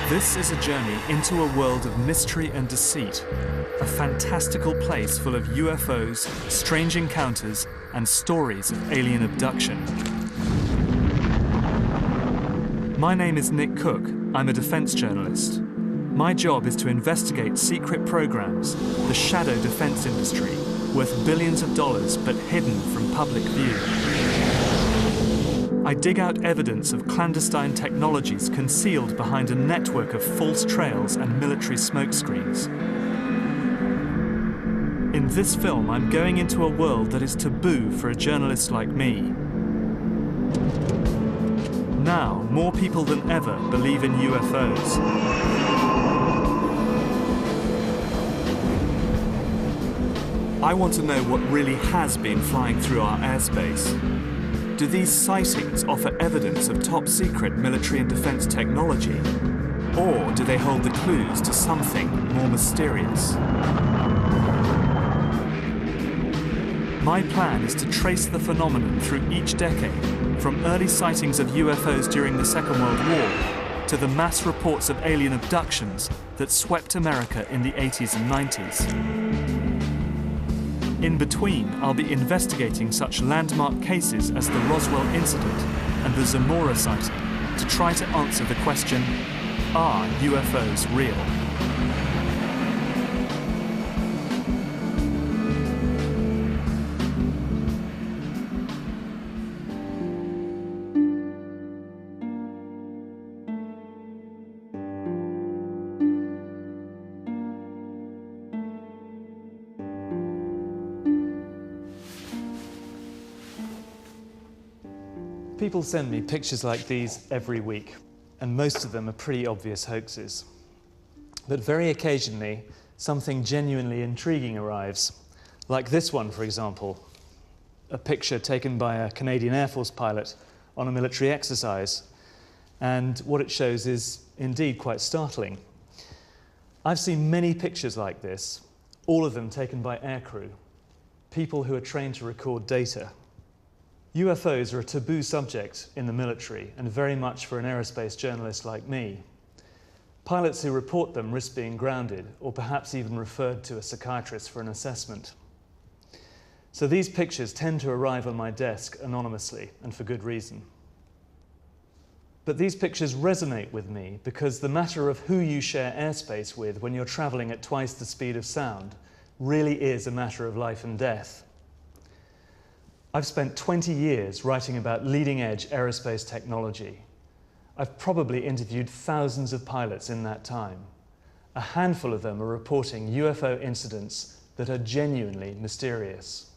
This is a journey into a world of mystery and deceit, a fantastical place full of UFOs, strange encounters, and stories of alien abduction. My name is Nick Cook. I'm a defense journalist. My job is to investigate secret programs, the shadow defense industry, worth billions of dollars but hidden from public view. I dig out evidence of clandestine technologies concealed behind a network of false trails and military smokescreens. In this film, I'm going into a world that is taboo for a journalist like me. Now, more people than ever believe in UFOs. I want to know what really has been flying through our airspace. Do these sightings offer evidence of top-secret military and defense technology? Or do they hold the clues to something more mysterious? My plan is to trace the phenomenon through each decade, from early sightings of UFOs during the Second World War to the mass reports of alien abductions that swept America in the 80s and 90s. In between, I'll be investigating such landmark cases as the Roswell incident and the Zamora sighting to try to answer the question, are UFOs real? People send me pictures like these every week, and most of them are pretty obvious hoaxes. But very occasionally, something genuinely intriguing arrives, like this one, for example, a picture taken by a Canadian Air Force pilot on a military exercise, and what it shows is indeed quite startling. I've seen many pictures like this, all of them taken by aircrew, people who are trained to record data. UFOs are a taboo subject in the military, and very much for an aerospace journalist like me. Pilots who report them risk being grounded, or perhaps even referred to a psychiatrist for an assessment. So these pictures tend to arrive on my desk anonymously, and for good reason. But these pictures resonate with me because the matter of who you share airspace with when you're traveling at twice the speed of sound really is a matter of life and death. I've spent 20 years writing about leading-edge aerospace technology. I've probably interviewed thousands of pilots in that time. A handful of them are reporting UFO incidents that are genuinely mysterious.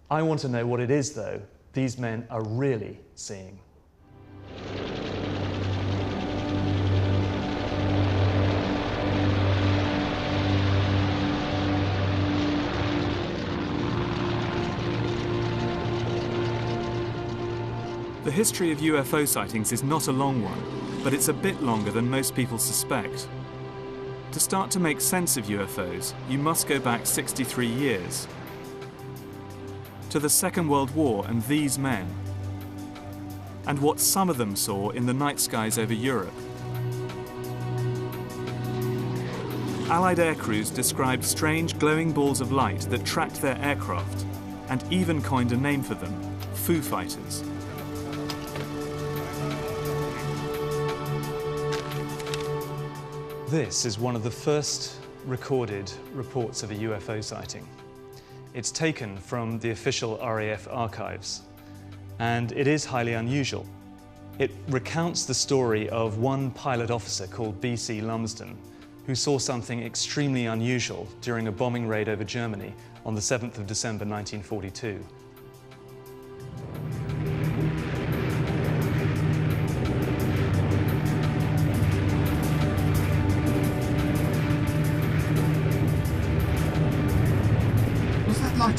I want to know what it is, though, these men are really seeing. The history of UFO sightings is not a long one, but it's a bit longer than most people suspect. To start to make sense of UFOs, you must go back 63 years. To the Second World War and these men, and what some of them saw in the night skies over Europe. Allied aircrews described strange glowing balls of light that tracked their aircraft, and even coined a name for them, Foo Fighters. This is one of the first recorded reports of a UFO sighting. It's taken from the official RAF archives, and it is highly unusual. It recounts the story of one pilot officer called B.C. Lumsden, who saw something extremely unusual during a bombing raid over Germany on the 7th of December 1942.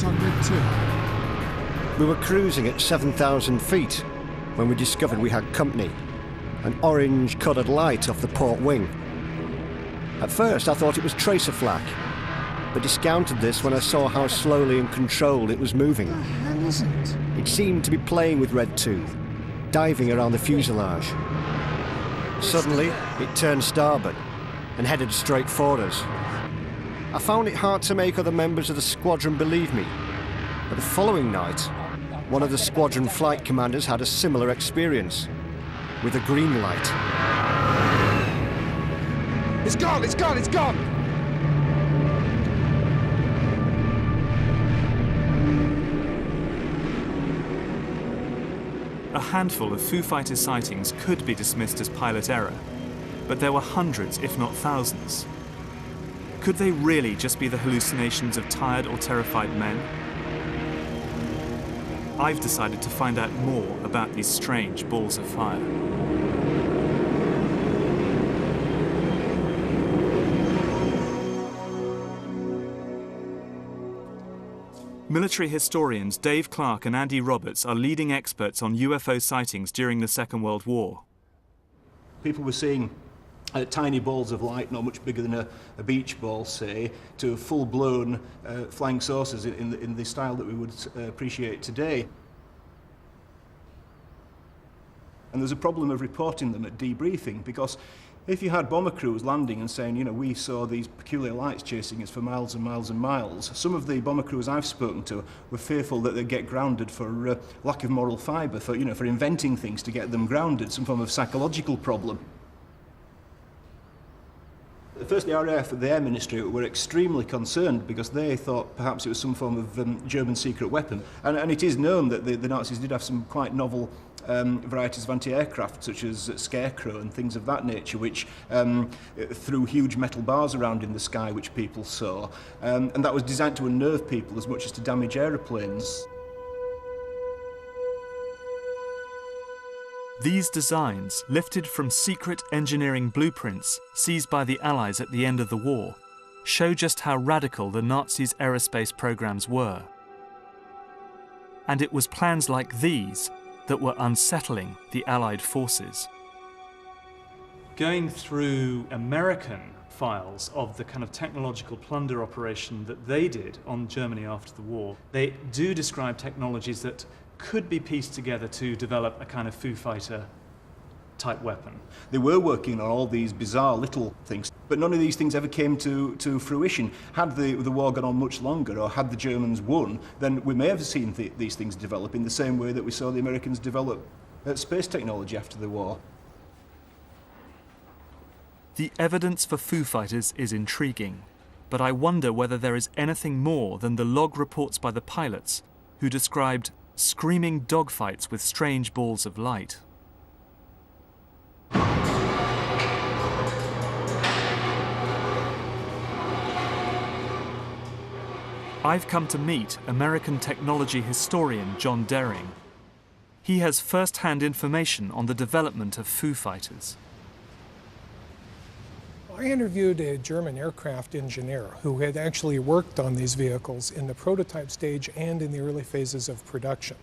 On Red 2. We were cruising at 7,000 feet when we discovered we had company, an orange-coloured light off the port wing. At first I thought it was tracer flak, but discounted this when I saw how slowly and controlled it was moving. What the hell is it? It seemed to be playing with Red 2, diving around the fuselage. Suddenly, it turned starboard and headed straight for us. I found it hard to make other members of the squadron believe me, but the following night, one of the squadron flight commanders had a similar experience, with a green light. It's gone! It's gone! It's gone! A handful of Foo Fighters sightings could be dismissed as pilot error, but there were hundreds, if not thousands. Could they really just be the hallucinations of tired or terrified men? I've decided to find out more about these strange balls of fire. Military historians Dave Clark and Andy Roberts are leading experts on UFO sightings during the Second World War. People were seeing tiny balls of light, not much bigger than a beach ball, say, to full-blown flying saucers in the style that we would appreciate today. And there's a problem of reporting them at debriefing, because if you had bomber crews landing and saying, you know, we saw these peculiar lights chasing us for miles and miles and miles, some of the bomber crews I've spoken to were fearful that they'd get grounded for lack of moral fibre, for inventing things to get them grounded, some form of psychological problem. First, the RAF and the Air Ministry were extremely concerned because they thought perhaps it was some form of German secret weapon. And it is known that the Nazis did have some quite novel varieties of anti-aircraft, such as Scarecrow and things of that nature, which threw huge metal bars around in the sky, which people saw. And that was designed to unnerve people as much as to damage aeroplanes. These designs, lifted from secret engineering blueprints seized by the Allies at the end of the war, show just how radical the Nazis' aerospace programs were. And it was plans like these that were unsettling the Allied forces. Going through American files of the kind of technological plunder operation that they did on Germany after the war, they do describe technologies that could be pieced together to develop a kind of Foo Fighter type weapon. They were working on all these bizarre little things, but none of these things ever came to fruition. Had the war gone on much longer, or had the Germans won, then we may have seen these things develop in the same way that we saw the Americans develop space technology after the war. The evidence for Foo Fighters is intriguing, but I wonder whether there is anything more than the log reports by the pilots who described screaming dogfights with strange balls of light. I've come to meet American technology historian John Dering. He has first-hand information on the development of Foo Fighters. I interviewed a German aircraft engineer who had actually worked on these vehicles in the prototype stage and in the early phases of production.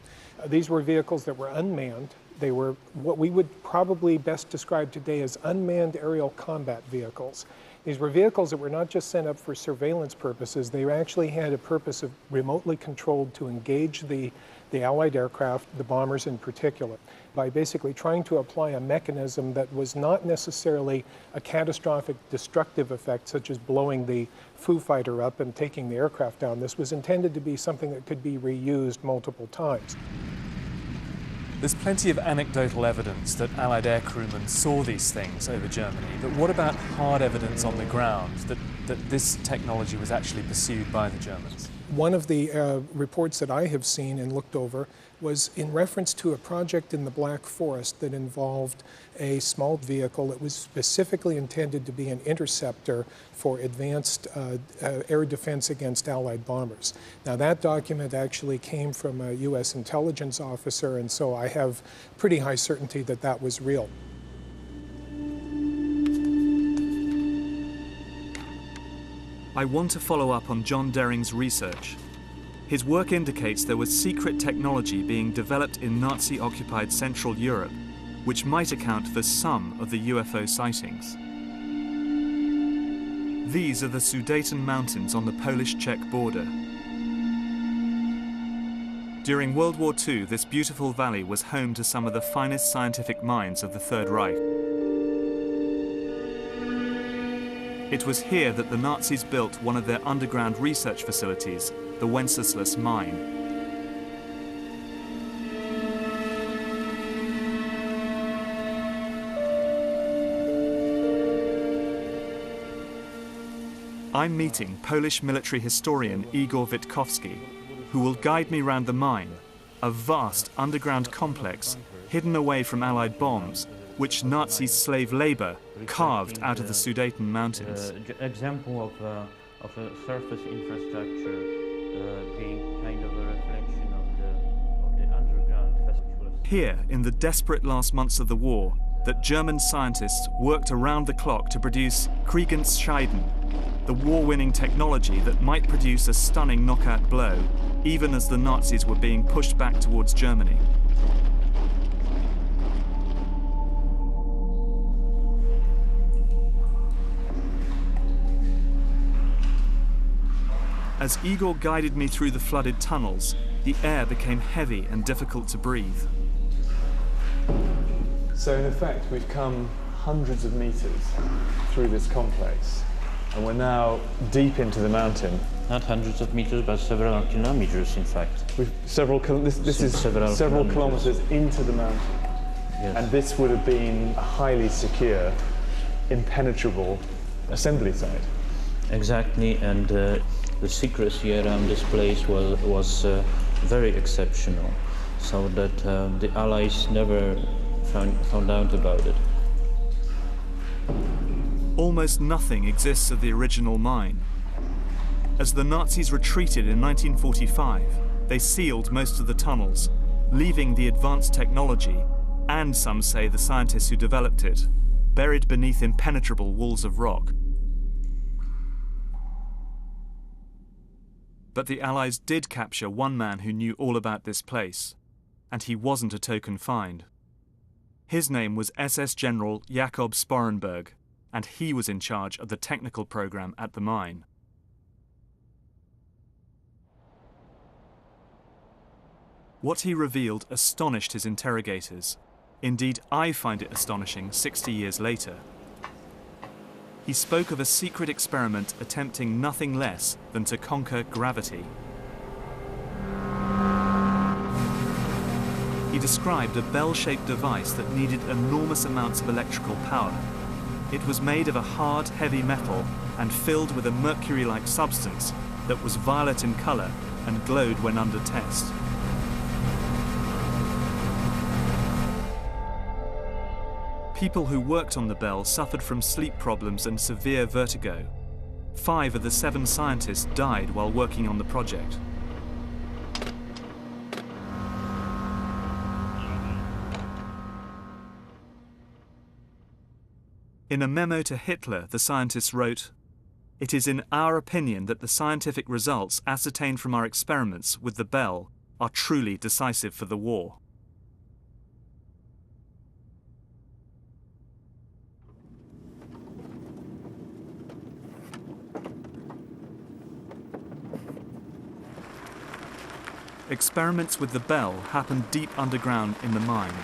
These were vehicles that were unmanned. They were what we would probably best describe today as unmanned aerial combat vehicles. These were vehicles that were not just sent up for surveillance purposes. They actually had a purpose of remotely controlled to engage the Allied aircraft, the bombers in particular, by basically trying to apply a mechanism that was not necessarily a catastrophic destructive effect, such as blowing the Foo Fighter up and taking the aircraft down. This was intended to be something that could be reused multiple times. There's plenty of anecdotal evidence that Allied air crewmen saw these things over Germany, but what about hard evidence on the ground that this technology was actually pursued by the Germans? One of the reports that I have seen and looked over was in reference to a project in the Black Forest that involved a small vehicle that was specifically intended to be an interceptor for advanced air defense against Allied bombers. Now that document actually came from a U.S. intelligence officer, and so I have pretty high certainty that that was real. I want to follow up on John Dering's research. His work indicates there was secret technology being developed in Nazi-occupied Central Europe, which might account for some of the UFO sightings. These are the Sudeten Mountains on the Polish-Czech border. During World War II, this beautiful valley was home to some of the finest scientific minds of the Third Reich. It was here that the Nazis built one of their underground research facilities, the Wenceslas mine. I'm meeting Polish military historian Igor Witkowski, who will guide me round the mine, a vast underground complex hidden away from Allied bombs, which Nazi slave labour carved out of the Sudeten mountains. Example of a surface infrastructure being kind of a reflection of the underground festival. Here, in the desperate last months of the war, that German scientists worked around the clock to produce Kriegensscheiden, the war-winning technology that might produce a stunning knockout blow, even as the Nazis were being pushed back towards Germany. As Igor guided me through the flooded tunnels, the air became heavy and difficult to breathe. So in effect, we've come hundreds of meters through this complex, and we're now deep into the mountain. Not hundreds of meters, but several kilometers, in fact. This is several kilometers into the mountain. Yes. And this would have been a highly secure, impenetrable assembly site. Exactly, and the secrecy around this place was very exceptional, so that the Allies never found out about it. Almost nothing exists of the original mine. As the Nazis retreated in 1945, they sealed most of the tunnels, leaving the advanced technology, and some say the scientists who developed it, buried beneath impenetrable walls of rock. But the Allies did capture one man who knew all about this place, and he wasn't a token find. His name was SS General Jakob Sporenberg, and he was in charge of the technical program at the mine. What he revealed astonished his interrogators. Indeed, I find it astonishing 60 years later. He spoke of a secret experiment attempting nothing less than to conquer gravity. He described a bell-shaped device that needed enormous amounts of electrical power. It was made of a hard, heavy metal and filled with a mercury-like substance that was violet in colour and glowed when under test. People who worked on the bell suffered from sleep problems and severe vertigo. 5 of the 7 scientists died while working on the project. In a memo to Hitler, the scientists wrote, "It is in our opinion that the scientific results ascertained from our experiments with the bell are truly decisive for the war." Experiments with the bell happened deep underground in the mine,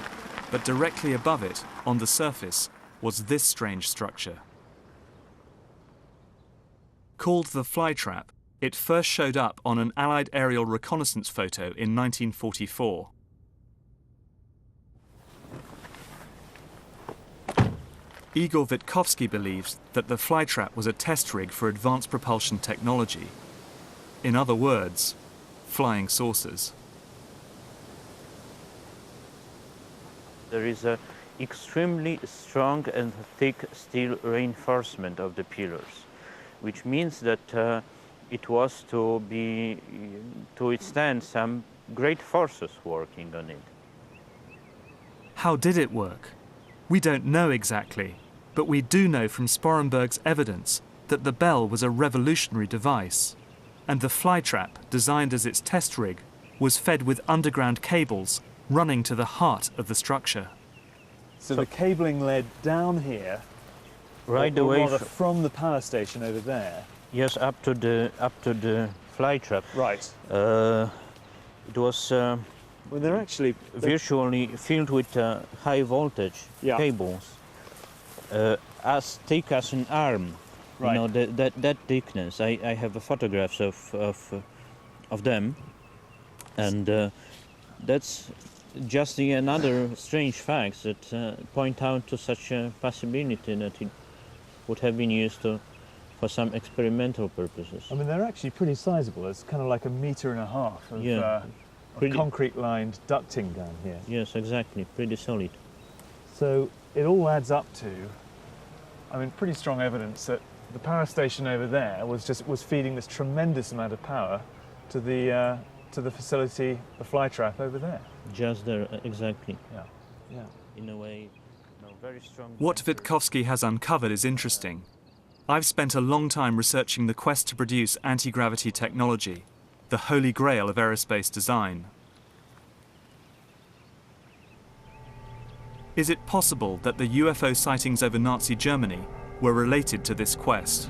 but directly above it, on the surface, was this strange structure. Called the flytrap, it first showed up on an Allied aerial reconnaissance photo in 1944. Igor Witkowski believes that the flytrap was a test rig for advanced propulsion technology. In other words, flying saucers. There is an extremely strong and thick steel reinforcement of the pillars, which means that it was to withstand some great forces working on it. How did it work? We don't know exactly, but we do know from Sporenberg's evidence that the bell was a revolutionary device, and the flytrap, designed as its test rig, was fed with underground cables running to the heart of the structure. So the cabling led down here, Right or away rather from the power station over there. yes, up to the flytrap. Right. It was Well, they're actually virtually filled with high voltage Yeah. cables, as thick as an arm. Right. You know, that thickness. I have photographs of them, and that's just another strange fact that point out to such a possibility that it would have been used for some experimental purposes. I mean, they're actually pretty sizable. It's kind of like 1.5 meters of concrete-lined ducting down here. Yes, exactly. Pretty solid. So it all adds up to, I mean, pretty strong evidence that the power station over there was feeding this tremendous amount of power to the facility, the fly trap over there. Just there, exactly. Yeah, yeah. In a way, very strong. What Witkowski has uncovered is interesting. I've spent a long time researching the quest to produce anti-gravity technology, the holy grail of aerospace design. Is it possible that the UFO sightings over Nazi Germany were related to this quest?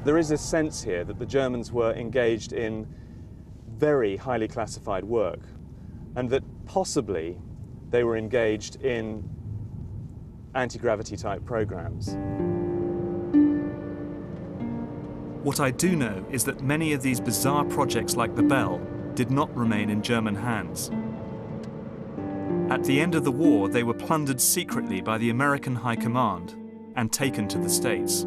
There is a sense here that the Germans were engaged in very highly classified work, and that possibly they were engaged in anti-gravity type programs. What I do know is that many of these bizarre projects like the Bell did not remain in German hands. At the end of the war, they were plundered secretly by the American High Command and taken to the States.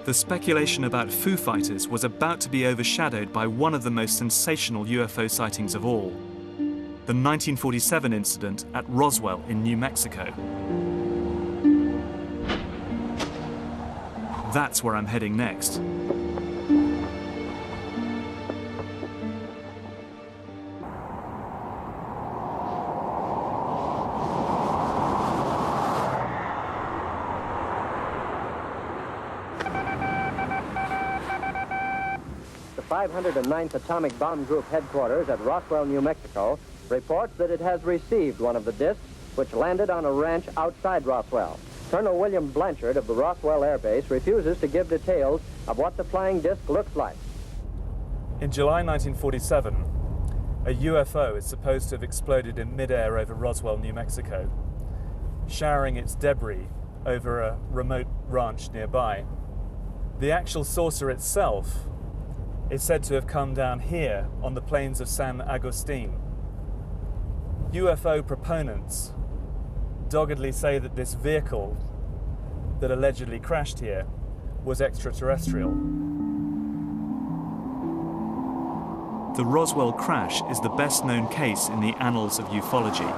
The speculation about Foo Fighters was about to be overshadowed by one of the most sensational UFO sightings of all, the 1947 incident at Roswell in New Mexico. That's where I'm heading next. The 509th Atomic Bomb Group headquarters at Roswell, New Mexico, reports that it has received one of the discs which landed on a ranch outside Roswell. Colonel William Blanchard of the Roswell Air Base refuses to give details of what the flying disc looks like. In July 1947, a UFO is supposed to have exploded in mid-air over Roswell, New Mexico, showering its debris over a remote ranch nearby. The actual saucer itself is said to have come down here on the plains of San Agustin. UFO proponents doggedly say that this vehicle that allegedly crashed here was extraterrestrial. The Roswell crash is the best known case in the annals of ufology.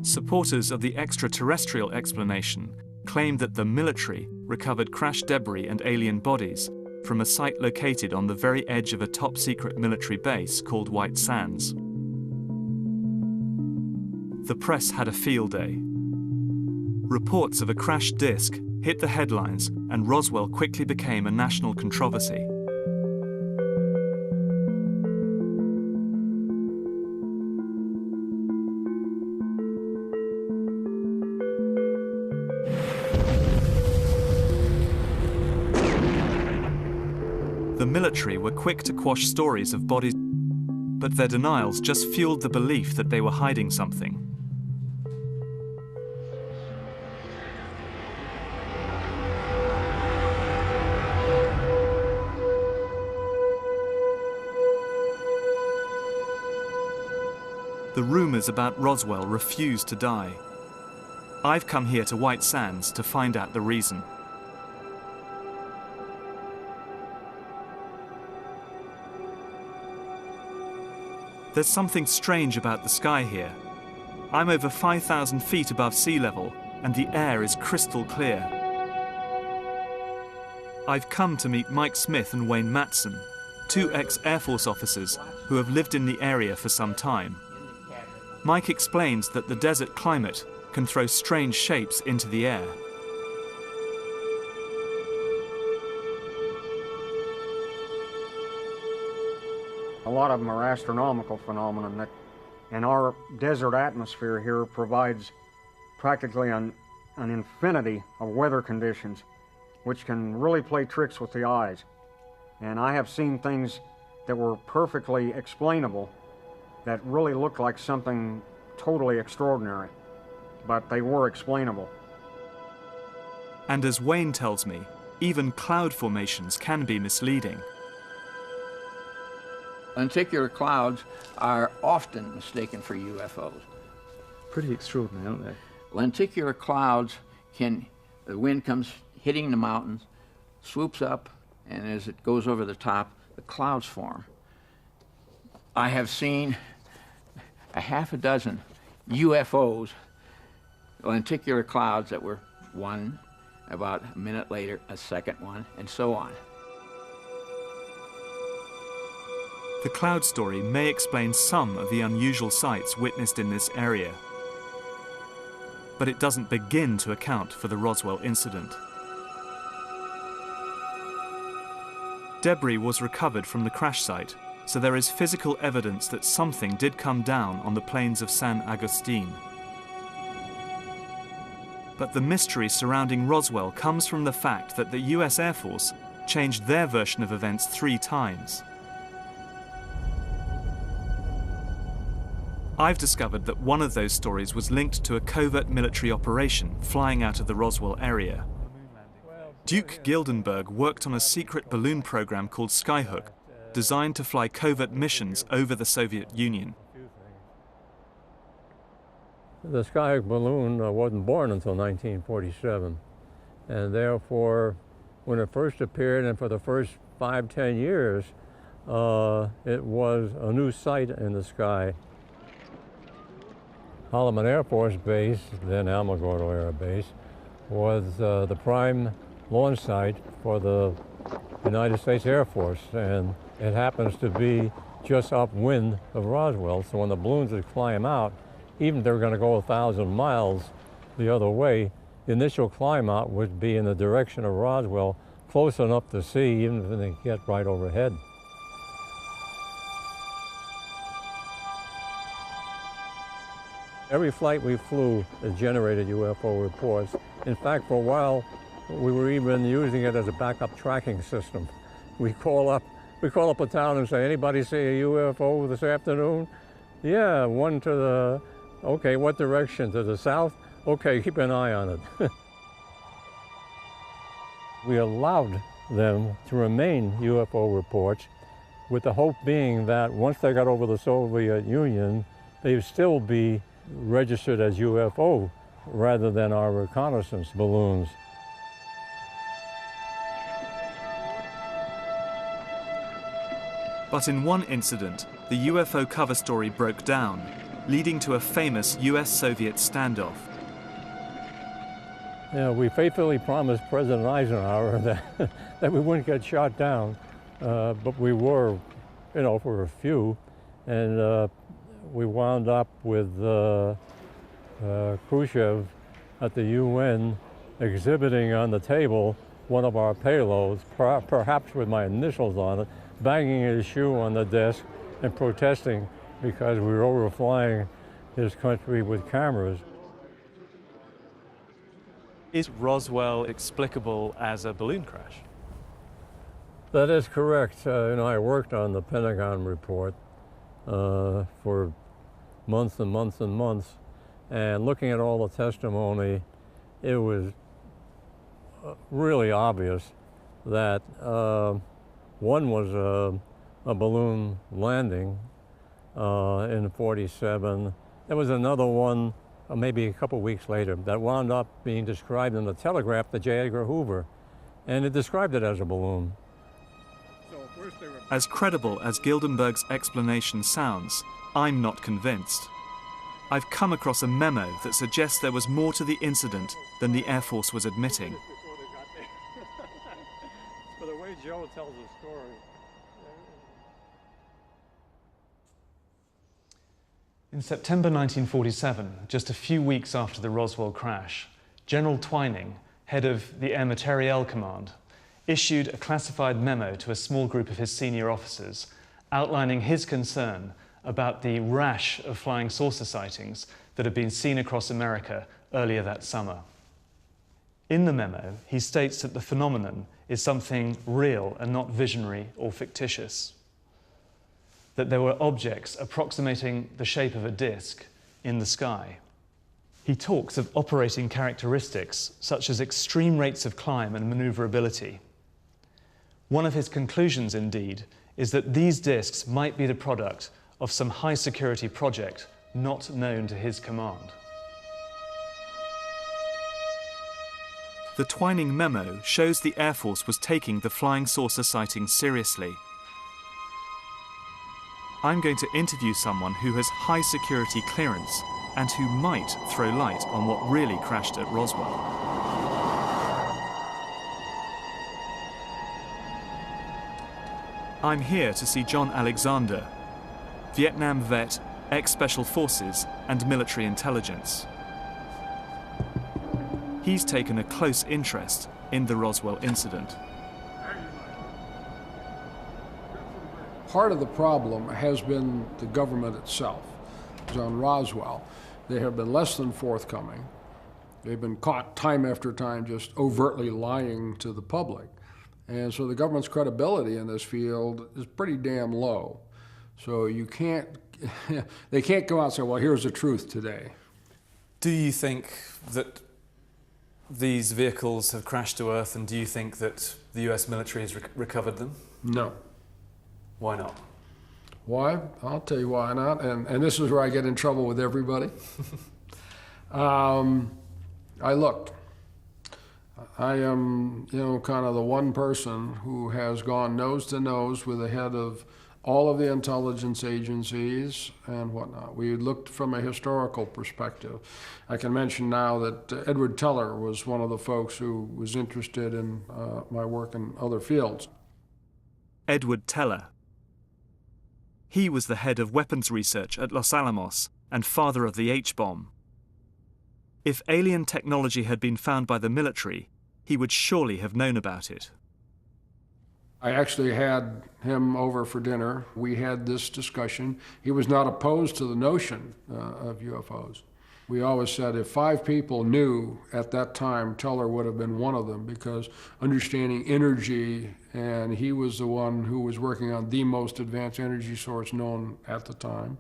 Supporters of the extraterrestrial explanation claim that the military recovered crash debris and alien bodies from a site located on the very edge of a top-secret military base called White Sands. The press had a field day. Reports of a crashed disc hit the headlines, and Roswell quickly became a national controversy. The military were quick to quash stories of bodies, but their denials just fueled the belief that they were hiding something. The rumors about Roswell refused to die. I've come here to White Sands to find out the reason. There's something strange about the sky here. I'm over 5,000 feet above sea level, and the air is crystal clear. I've come to meet Mike Smith and Wayne Matson, two ex-Air Force officers who have lived in the area for some time. Mike explains that the desert climate can throw strange shapes into the air. A lot of them are astronomical phenomena that, and our desert atmosphere here provides practically an infinity of weather conditions which can really play tricks with the eyes. And I have seen things that were perfectly explainable that really looked like something totally extraordinary, but they were explainable. And as Wayne tells me, even cloud formations can be misleading. Lenticular clouds are often mistaken for UFOs. Pretty extraordinary, aren't they? Lenticular clouds the wind comes hitting the mountains, swoops up, and as it goes over the top, the clouds form. I have seen a half a dozen UFOs, lenticular clouds that were one, about a minute later, a second one, and so on. The cloud story may explain some of the unusual sights witnessed in this area, but it doesn't begin to account for the Roswell incident. Debris was recovered from the crash site, so there is physical evidence that something did come down on the plains of San Agustin. But the mystery surrounding Roswell comes from the fact that the US Air Force changed their version of events 3 times. I've discovered that one of those stories was linked to a covert military operation flying out of the Roswell area. Duke Gildenberg worked on a secret balloon program called Skyhook, designed to fly covert missions over the Soviet Union. The Skyhook balloon wasn't born until 1947, and therefore, when it first appeared and for the first 5-10 years, it was a new sight in the sky. Holloman Air Force Base, then Alamogordo Air Base, was the prime launch site for the United States Air Force, and it happens to be just upwind of Roswell, so when the balloons would climb out, even if they were going to go 1,000 miles the other way, the initial climb out would be in the direction of Roswell, close enough to see, even if they get right overhead. Every flight we flew generated UFO reports. In fact, for a while, we were even using it as a backup tracking system. We call up a town and say, anybody see a UFO this afternoon? Yeah, one to the, okay, what direction? To the south? Okay, keep an eye on it. We allowed them to remain UFO reports with the hope being that once they got over the Soviet Union, they'd still be registered as UFO rather than our reconnaissance balloons. But in one incident, the UFO cover story broke down, leading to a famous US-Soviet standoff. Yeah, we faithfully promised President Eisenhower that we wouldn't get shot down, but we were, for a few, and we wound up with Khrushchev at the UN exhibiting on the table one of our payloads, perhaps with my initials on it, banging his shoe on the desk and protesting because we were overflying his country with cameras. Is Roswell explicable as a balloon crash? That is correct. I worked on the Pentagon report for months and months and months, and looking at all the testimony, it was really obvious that one was a balloon landing in '47. There was another one maybe a couple weeks later that wound up being described in the Telegraph to J. Edgar Hoover, and it described it as a balloon. As credible as Gildenberg's explanation sounds, I'm not convinced. I've come across a memo that suggests there was more to the incident than the Air Force was admitting. For the way Joe tells the story. In September 1947, just a few weeks after the Roswell crash, General Twining, head of the Air Materiel Command, issued a classified memo to a small group of his senior officers outlining his concern about the rash of flying saucer sightings that that had been seen across America earlier that summer. In the memo, he states that the phenomenon is something real and not visionary or fictitious, that there were objects approximating the shape of a disk in the sky. He talks of operating characteristics such as extreme rates of climb and maneuverability. One of his conclusions, indeed, is that these disks might be the product of some high-security project not known to his command. The Twining memo shows the Air Force was taking the flying saucer sighting seriously. I'm going to interview someone who has high security clearance and who might throw light on what really crashed at Roswell. I'm here to see John Alexander, Vietnam vet, ex-Special Forces and military intelligence. He's taken a close interest in the Roswell incident. Part of the problem has been the government itself. On Roswell, they have been less than forthcoming. They've been caught time after time just overtly lying to the public. And so the government's credibility in this field is pretty damn low. So you can't, they can't come out and say, well, here's the truth today. Do you think that these vehicles have crashed to Earth, and do you think that the US military has recovered them? No. Why not? Why? I'll tell you why not, and this is where I get in trouble with everybody. I looked. I am, kind of the one person who has gone nose to nose with the head of all of the intelligence agencies and whatnot. We looked from a historical perspective. I can mention now that Edward Teller was one of the folks who was interested in my work in other fields. Edward Teller. He was the head of weapons research at Los Alamos and father of the H-bomb. If alien technology had been found by the military, he would surely have known about it. I actually had him over for dinner. We had this discussion. He was not opposed to the notion of UFOs. We always said if 5 people knew at that time, Teller would have been one of them, because understanding energy, and he was the one who was working on the most advanced energy source known at the time,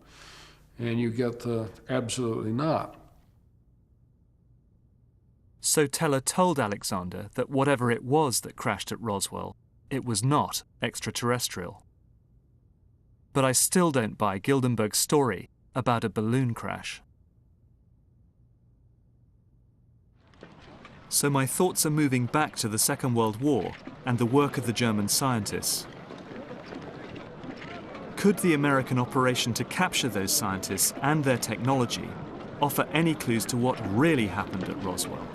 and you get the absolutely not. So Teller told Alexander that whatever it was that crashed at Roswell, it was not extraterrestrial. But I still don't buy Gildenberg's story about a balloon crash. So my thoughts are moving back to the Second World War and the work of the German scientists. Could the American operation to capture those scientists and their technology offer any clues to what really happened at Roswell?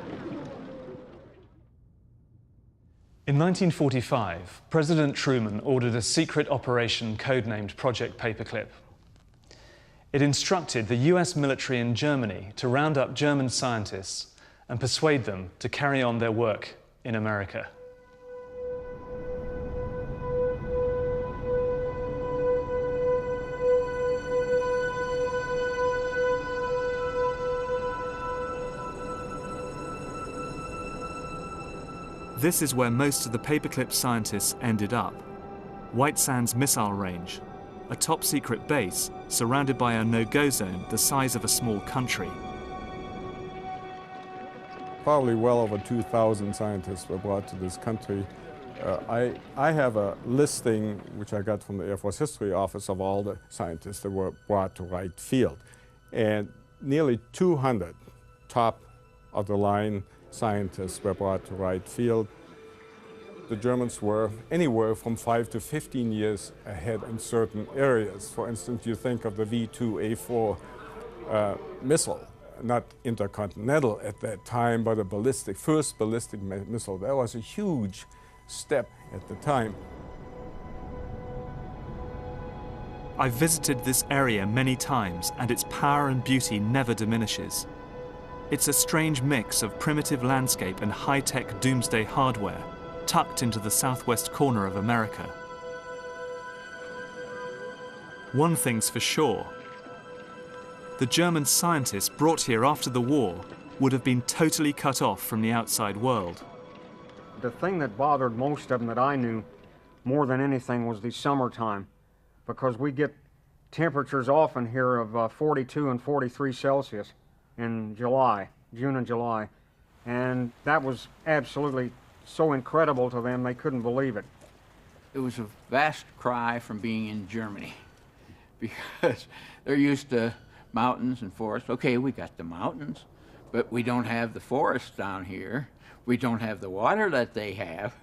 In 1945, President Truman ordered a secret operation codenamed Project Paperclip. It instructed the US military in Germany to round up German scientists and persuade them to carry on their work in America. This is where most of the Paperclip scientists ended up. White Sands Missile Range, a top-secret base surrounded by a no-go zone the size of a small country. Probably well over 2,000 scientists were brought to this country. I have a listing, which I got from the Air Force History Office, of all the scientists that were brought to Wright Field. And nearly 200 top-of-the-line scientists were brought to Wright Field. The Germans were anywhere from 5 to 15 years ahead in certain areas. For instance, you think of the V2A4 missile, not intercontinental at that time, but a first ballistic missile. That was a huge step at the time. I've visited this area many times, and its power and beauty never diminishes. It's a strange mix of primitive landscape and high-tech doomsday hardware, tucked into the southwest corner of America. One thing's for sure. the German scientists brought here after the war would have been totally cut off from the outside world. The thing that bothered most of them that I knew more than anything was the summertime, because we get temperatures often here of 42 and 43 Celsius in July, June and July, and that was absolutely so incredible to them they couldn't believe it. It was a vast cry from being in Germany, because they're used to mountains and forests. Okay, we got the mountains, but we don't have the forests down here. We don't have the water that they have,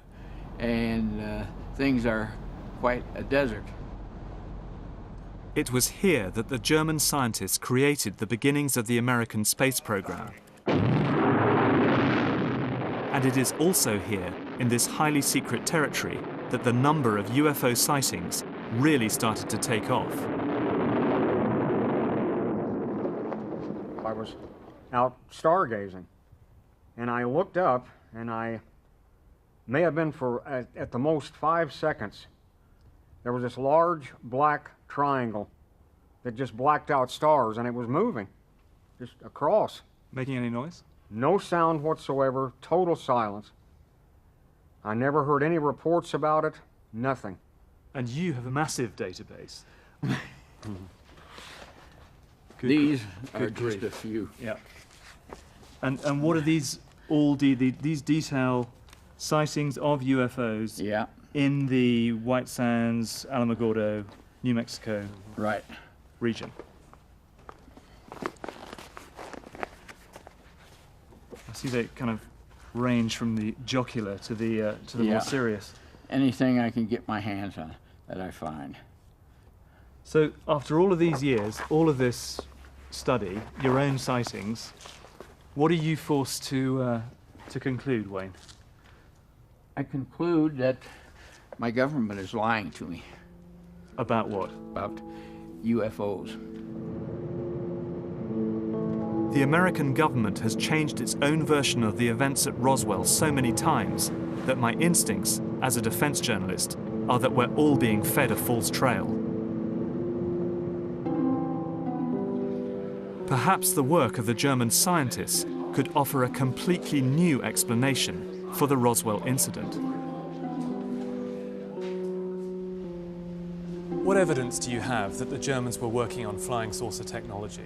and things are quite a desert. It was here that the German scientists created the beginnings of the American space program. And it is also here, in this highly secret territory, that the number of UFO sightings really started to take off. I was out stargazing, and I looked up, and I may have been for at the most 5 seconds. There was this large black triangle that just blacked out stars, and it was moving just across. Making any noise? No sound whatsoever, total silence. I never heard any reports about it, nothing. And you have a massive database. These are just a few. Yeah. And what are these these detail sightings of UFOs in the White Sands, Alamogordo, New Mexico region? I see they kind of range from the jocular to the more serious. Anything I can get my hands on that I find. So after all of these years, all of this study, your own sightings, what are you forced to conclude, Wayne? I conclude that my government is lying to me. About what? About UFOs. The American government has changed its own version of the events at Roswell so many times that my instincts, as a defense journalist, are that we're all being fed a false trail. Perhaps the work of the German scientists could offer a completely new explanation for the Roswell incident. What evidence do you have that the Germans were working on flying saucer technology?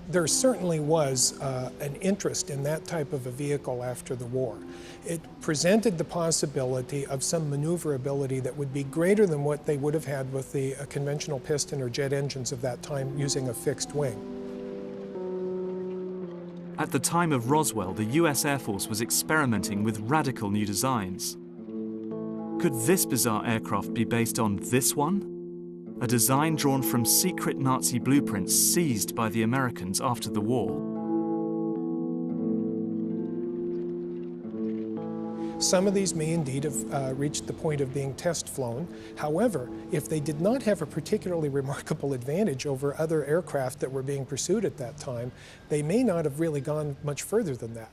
There certainly was an interest in that type of a vehicle after the war. It presented the possibility of some maneuverability that would be greater than what they would have had with the conventional piston or jet engines of that time using a fixed wing. At the time of Roswell, the US Air Force was experimenting with radical new designs. Could this bizarre aircraft be based on this one? A design drawn from secret Nazi blueprints seized by the Americans after the war. Some of these may indeed have reached the point of being test flown. However, if they did not have a particularly remarkable advantage over other aircraft that were being pursued at that time, they may not have really gone much further than that.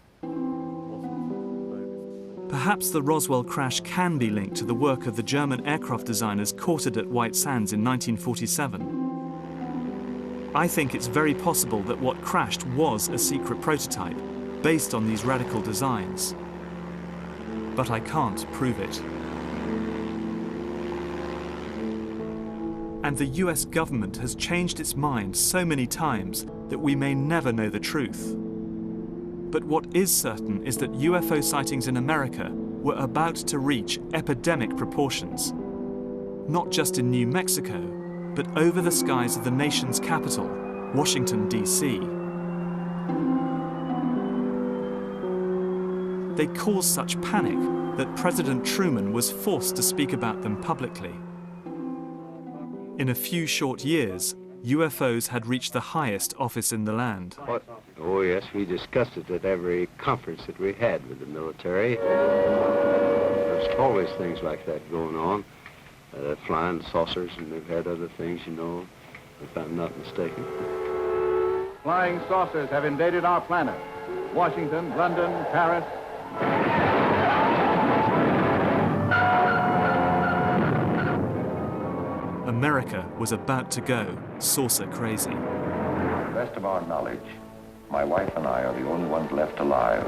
Perhaps the Roswell crash can be linked to the work of the German aircraft designers quartered at White Sands in 1947. I think it's very possible that what crashed was a secret prototype based on these radical designs. But I can't prove it. And the US government has changed its mind so many times that we may never know the truth. But what is certain is that UFO sightings in America were about to reach epidemic proportions. Not just in New Mexico, but over the skies of the nation's capital, Washington, D.C. They caused such panic that President Truman was forced to speak about them publicly. In a few short years, UFOs had reached the highest office in the land. Oh yes, we discussed it at every conference that we had with the military. There's always things like that going on. Flying saucers, and they've had other things, you know, if I'm not mistaken. Flying saucers have invaded our planet. Washington, London, Paris. America was about to go saucer crazy. The best of our knowledge, my wife and I are the only ones left alive.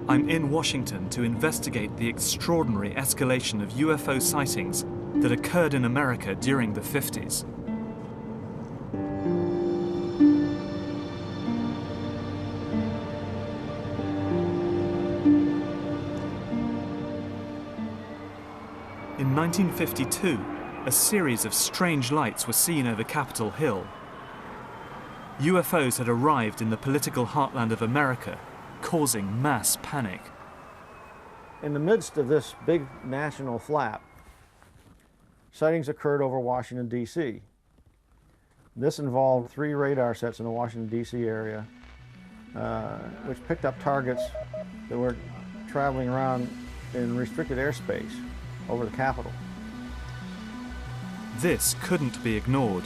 I'm in Washington to investigate the extraordinary escalation of UFO sightings that occurred in America during the 50s. In 1952, a series of strange lights were seen over Capitol Hill. UFOs had arrived in the political heartland of America, causing mass panic. In the midst of this big national flap, sightings occurred over Washington, D.C. This involved 3 radar sets in the Washington, D.C. area, which picked up targets that were traveling around in restricted airspace over the Capitol. This couldn't be ignored.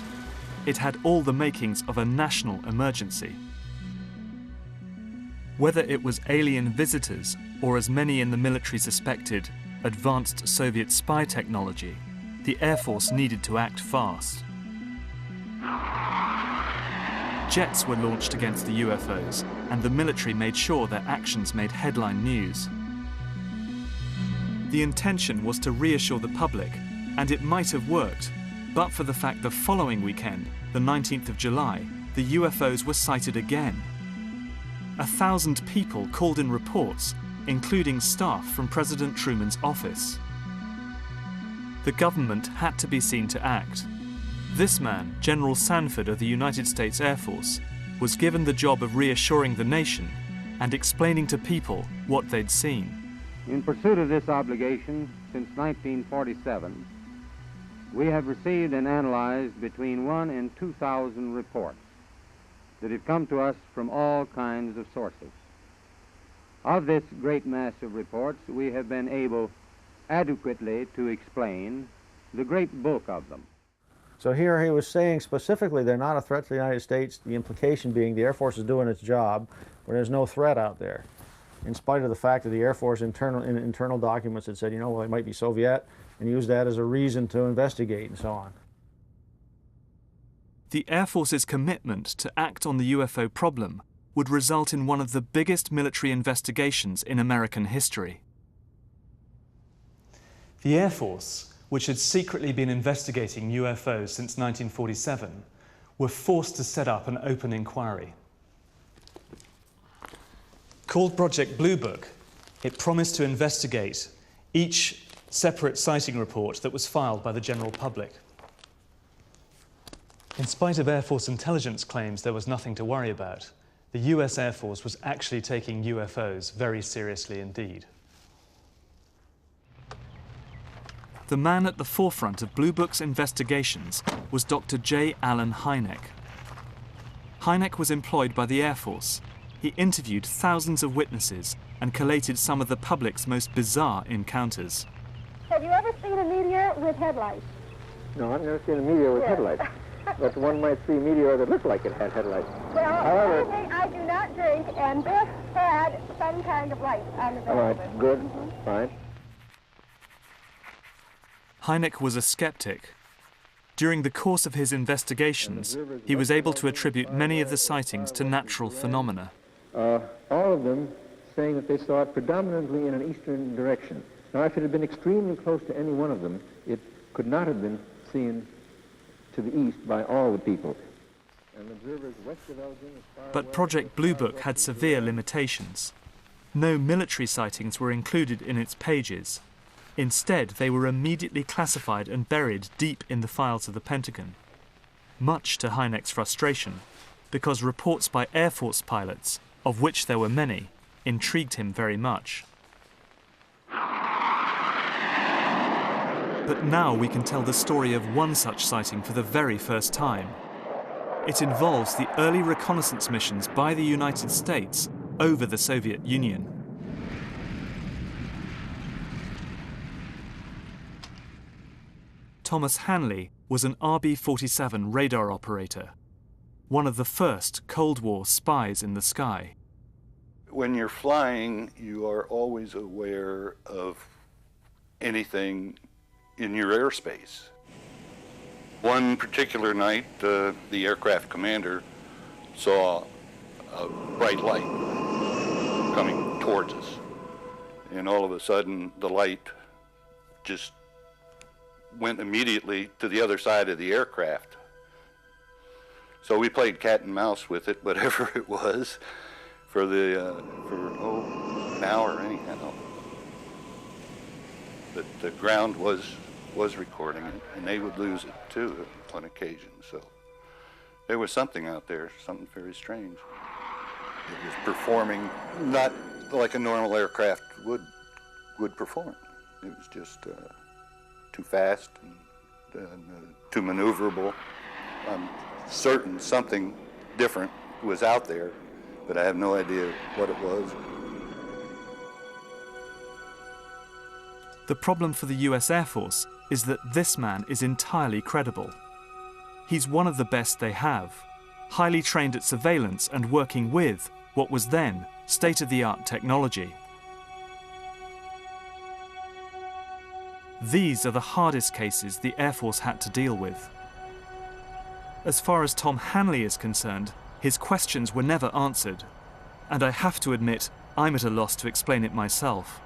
It had all the makings of a national emergency. Whether it was alien visitors or, as many in the military suspected, advanced Soviet spy technology, the Air Force needed to act fast. Jets were launched against the UFOs, and the military made sure their actions made headline news. The intention was to reassure the public, and it might have worked, but for the fact the following weekend, the 19th of July, the UFOs were sighted again. 1,000 people called in reports, including staff from President Truman's office. The government had to be seen to act. This man, General Sanford of the United States Air Force, was given the job of reassuring the nation and explaining to people what they'd seen. In pursuit of this obligation, since 1947, we have received and analyzed between 1,000 and 2,000 reports that have come to us from all kinds of sources. Of this great mass of reports, we have been able adequately to explain the great bulk of them. So here he was saying specifically they're not a threat to the United States, the implication being the Air Force is doing its job when there's no threat out there, in spite of the fact that the Air Force internal documents had said, you know, well, it might be Soviet, and used that as a reason to investigate and so on. The Air Force's commitment to act on the UFO problem would result in one of the biggest military investigations in American history. The Air Force, which had secretly been investigating UFOs since 1947, were forced to set up an open inquiry. Called Project Blue Book, it promised to investigate each separate sighting report that was filed by the general public. In spite of Air Force intelligence claims there was nothing to worry about, the US Air Force was actually taking UFOs very seriously indeed. The man at the forefront of Blue Book's investigations was Dr. J. Allen Hynek. Hynek was employed by the Air Force. He interviewed thousands of witnesses and collated some of the public's most bizarre encounters. Have you ever seen a meteor with headlights? No, I've never seen a meteor with headlights. But one might see a meteor that looked like it had headlights. Well, however, I do not drink, and this had some kind of light on the back. All right, good, fine. Hynek was a skeptic. During the course of his investigations, he was able to attribute many of the sightings to natural phenomena. All of them saying that they saw it predominantly in an eastern direction. Now, if it had been extremely close to any one of them, it could not have been seen to the east by all the people. And observers west of Elgin, but Project Blue Book had severe limitations. No military sightings were included in its pages. Instead, they were immediately classified and buried deep in the files of the Pentagon. Much to Hynek's frustration, because reports by Air Force pilots, of which there were many, intrigued him very much. But now we can tell the story of one such sighting for the very first time. It involves the early reconnaissance missions by the United States over the Soviet Union. Thomas Hanley was an RB-47 radar operator. one of the first Cold War spies in the sky. When you're flying, you are always aware of anything in your airspace. One particular night, the aircraft commander saw a bright light coming towards us. And all of a sudden, the light just went immediately to the other side of the aircraft. So we played cat and mouse with it, whatever it was, for an hour anyhow. But the ground was recording it, and they would lose it too on occasion. So there was something out there, something very strange. It was performing not like a normal aircraft would perform. It was just too fast and too maneuverable. I'm certain something different was out there, but I have no idea what it was. The problem for the US Air Force is that this man is entirely credible. He's one of the best they have, highly trained at surveillance and working with what was then state-of-the-art technology. These are the hardest cases the Air Force had to deal with. As far as Tom Hanley is concerned, his questions were never answered, and I have to admit, I'm at a loss to explain it myself.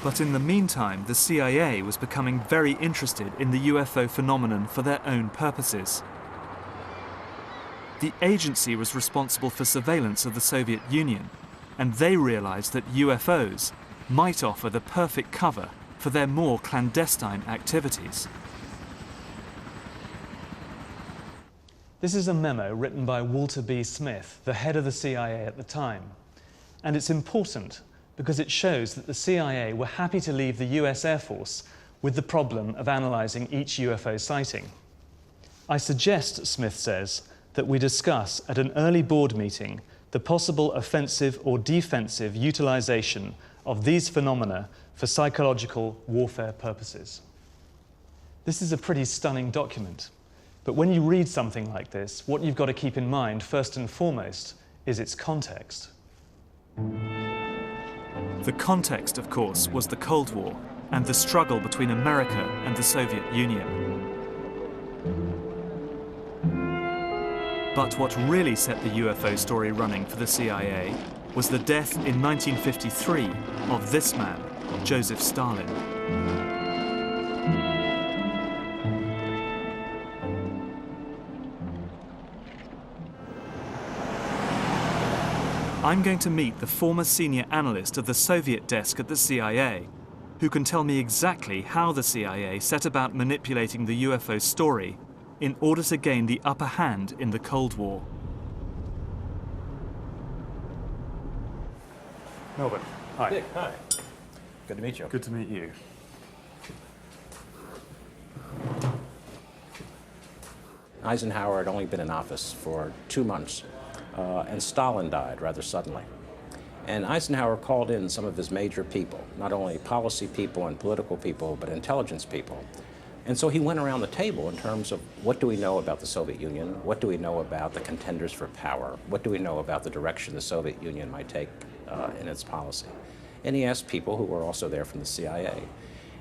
But in the meantime, the CIA was becoming very interested in the UFO phenomenon for their own purposes. The agency was responsible for surveillance of the Soviet Union, and they realized that UFOs might offer the perfect cover for their more clandestine activities. This is a memo written by Walter B. Smith, the head of the CIA at the time. And it's important because it shows that the CIA were happy to leave the US Air Force with the problem of analysing each UFO sighting. I suggest, Smith says, that we discuss at an early board meeting the possible offensive or defensive utilisation of these phenomena for psychological warfare purposes. This is a pretty stunning document, but when you read something like this, what you've got to keep in mind, first and foremost, is its context. The context, of course, was the Cold War and the struggle between America and the Soviet Union. But what really set the UFO story running for the CIA was the death in 1953 of this man, Joseph Stalin. I'm going to meet the former senior analyst of the Soviet desk at the CIA, who can tell me exactly how the CIA set about manipulating the UFO story in order to gain the upper hand in the Cold War. Melvin, hi. Dick, hi. Good to meet you. Good to meet you. Eisenhower had only been in office for 2 months, and Stalin died rather suddenly. And Eisenhower called in some of his major people, not only policy people and political people, but intelligence people. And so he went around the table in terms of what do we know about the Soviet Union, what do we know about the contenders for power, what do we know about the direction the Soviet Union might take in its policy. And he asked people who were also there from the CIA.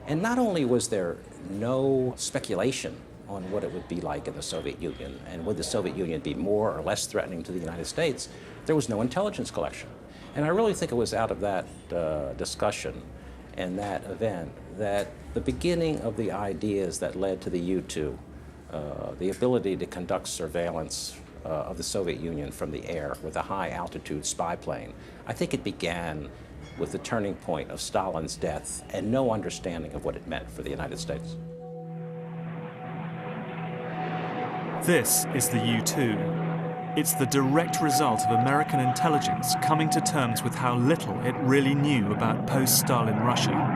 And not only was there no speculation on what it would be like in the Soviet Union, and would the Soviet Union be more or less threatening to the United States, there was no intelligence collection. And I really think it was out of that discussion and that event that the beginning of the ideas that led to the U-2, the ability to conduct surveillance of the Soviet Union from the air with a high-altitude spy plane, I think it began with the turning point of Stalin's death and no understanding of what it meant for the United States. This is the U-2. It's the direct result of American intelligence coming to terms with how little it really knew about post-Stalin Russia.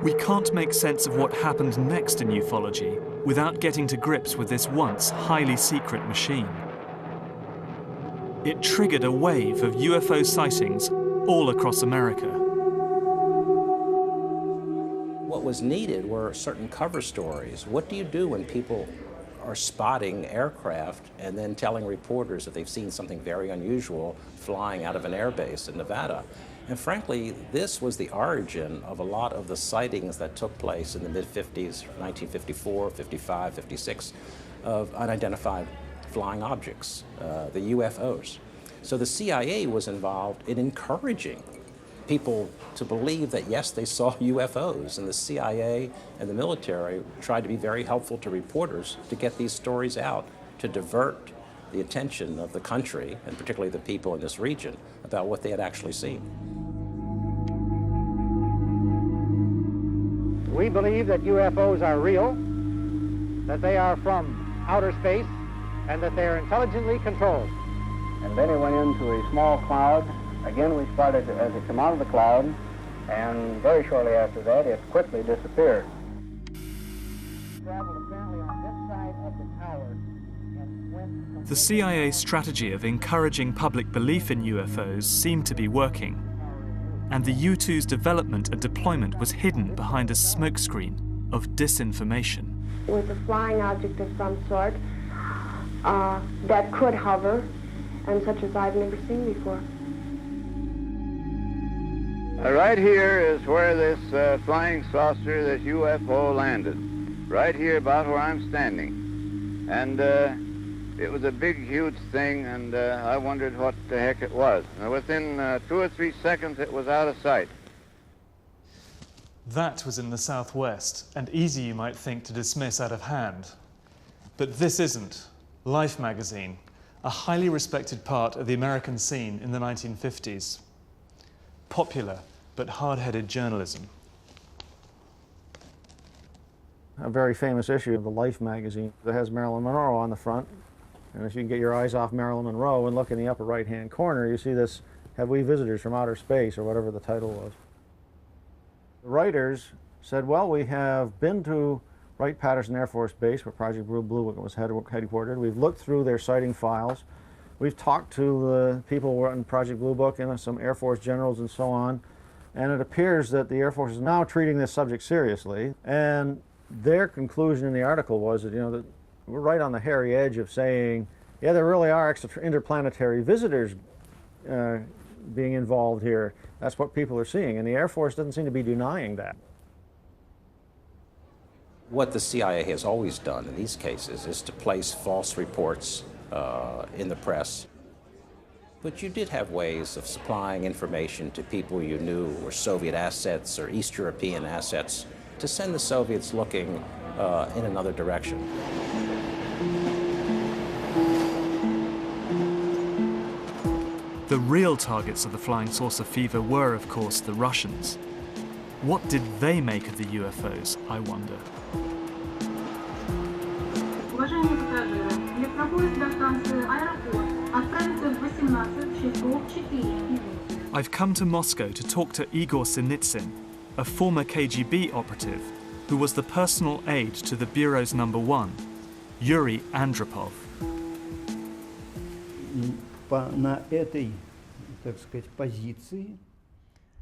We can't make sense of what happened next in ufology without getting to grips with this once highly secret machine. It triggered a wave of UFO sightings all across America. What was needed were certain cover stories. What do you do when people are spotting aircraft and then telling reporters that they've seen something very unusual flying out of an airbase in Nevada? And frankly, this was the origin of a lot of the sightings that took place in the mid-50s, 1954, 55, 56, of unidentified flying objects, the UFOs. So the CIA was involved in encouraging people to believe that, yes, they saw UFOs, and the CIA and the military tried to be very helpful to reporters to get these stories out, to divert the attention of the country, and particularly the people in this region, about what they had actually seen. We believe that UFOs are real, that they are from outer space, and that they are intelligently controlled. And then it went into a small cloud. Again, we spotted it as it came out of the cloud, and very shortly after that, it quickly disappeared. Traveled apparently on this side of the tower and went... The CIA's strategy of encouraging public belief in UFOs seemed to be working, and the U-2's development and deployment was hidden behind a smokescreen of disinformation. With a flying object of some sort that could hover, and such as I've never seen before. Right here is where this flying saucer, this UFO, landed. Right here, about where I'm standing. And it was a big, huge thing, and I wondered what the heck it was. And within 2 or 3 seconds, it was out of sight. That was in the southwest, and easy, you might think, to dismiss out of hand. But this isn't. Life magazine, a highly respected part of the American scene in the 1950s. Popular, but hard-headed journalism. A very famous issue of the Life magazine that has Marilyn Monroe on the front. And if you can get your eyes off Marilyn Monroe and look in the upper right-hand corner, you see this, "Have we visitors from outer space?" or whatever the title was. The writers said, well, we have been to Wright-Patterson Air Force Base, where Project Blue Book was headquartered. We've looked through their sighting files. We've talked to the people who were in Project Blue Book and some Air Force generals and so on. And it appears that the Air Force is now treating this subject seriously. And their conclusion in the article was that, that we're right on the hairy edge of saying, yeah, there really are interplanetary visitors being involved here. That's what people are seeing. And the Air Force doesn't seem to be denying that. What the CIA has always done in these cases is to place false reports in the press. But you did have ways of supplying information to people you knew were Soviet assets or East European assets to send the Soviets looking in another direction. The real targets of the flying saucer fever were, of course, the Russians. What did they make of the UFOs, I wonder? Уважаемые пассажиры, электропоезд до станции «Аэропорт» отправится в 18 часов 4 минуты. I've come to Moscow to talk to Igor Sinitsyn, a former KGB operative who was the personal aide to the Bureau's number 1, Yuri Andropov.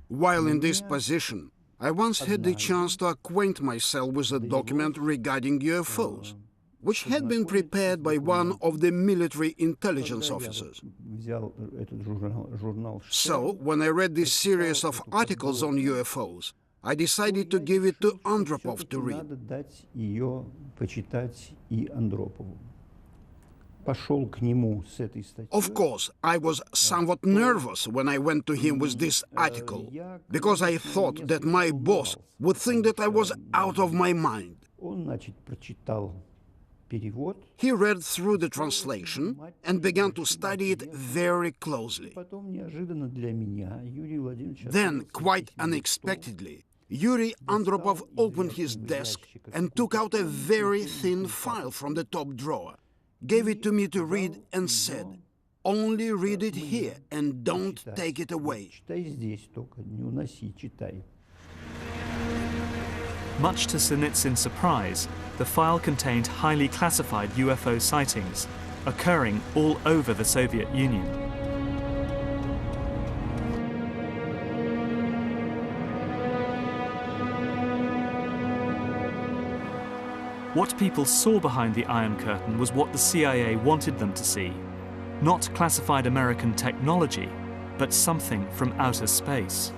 While in this position, I once had the chance to acquaint myself with a document regarding UFOs, which had been prepared by one of the military intelligence officers. So, when I read this series of articles on UFOs, I decided to give it to Andropov to read. Of course, I was somewhat nervous when I went to him with this article, because I thought that my boss would think that I was out of my mind. He read through the translation and began to study it very closely. Then, quite unexpectedly, Yuri Andropov opened his desk and took out a very thin file from the top drawer, gave it to me to read, and said, "Only read it here and don't take it away." Much to Sinitsyn's surprise, the file contained highly classified UFO sightings occurring all over the Soviet Union. What people saw behind the Iron Curtain was what the CIA wanted them to see. Not classified American technology, but something from outer space.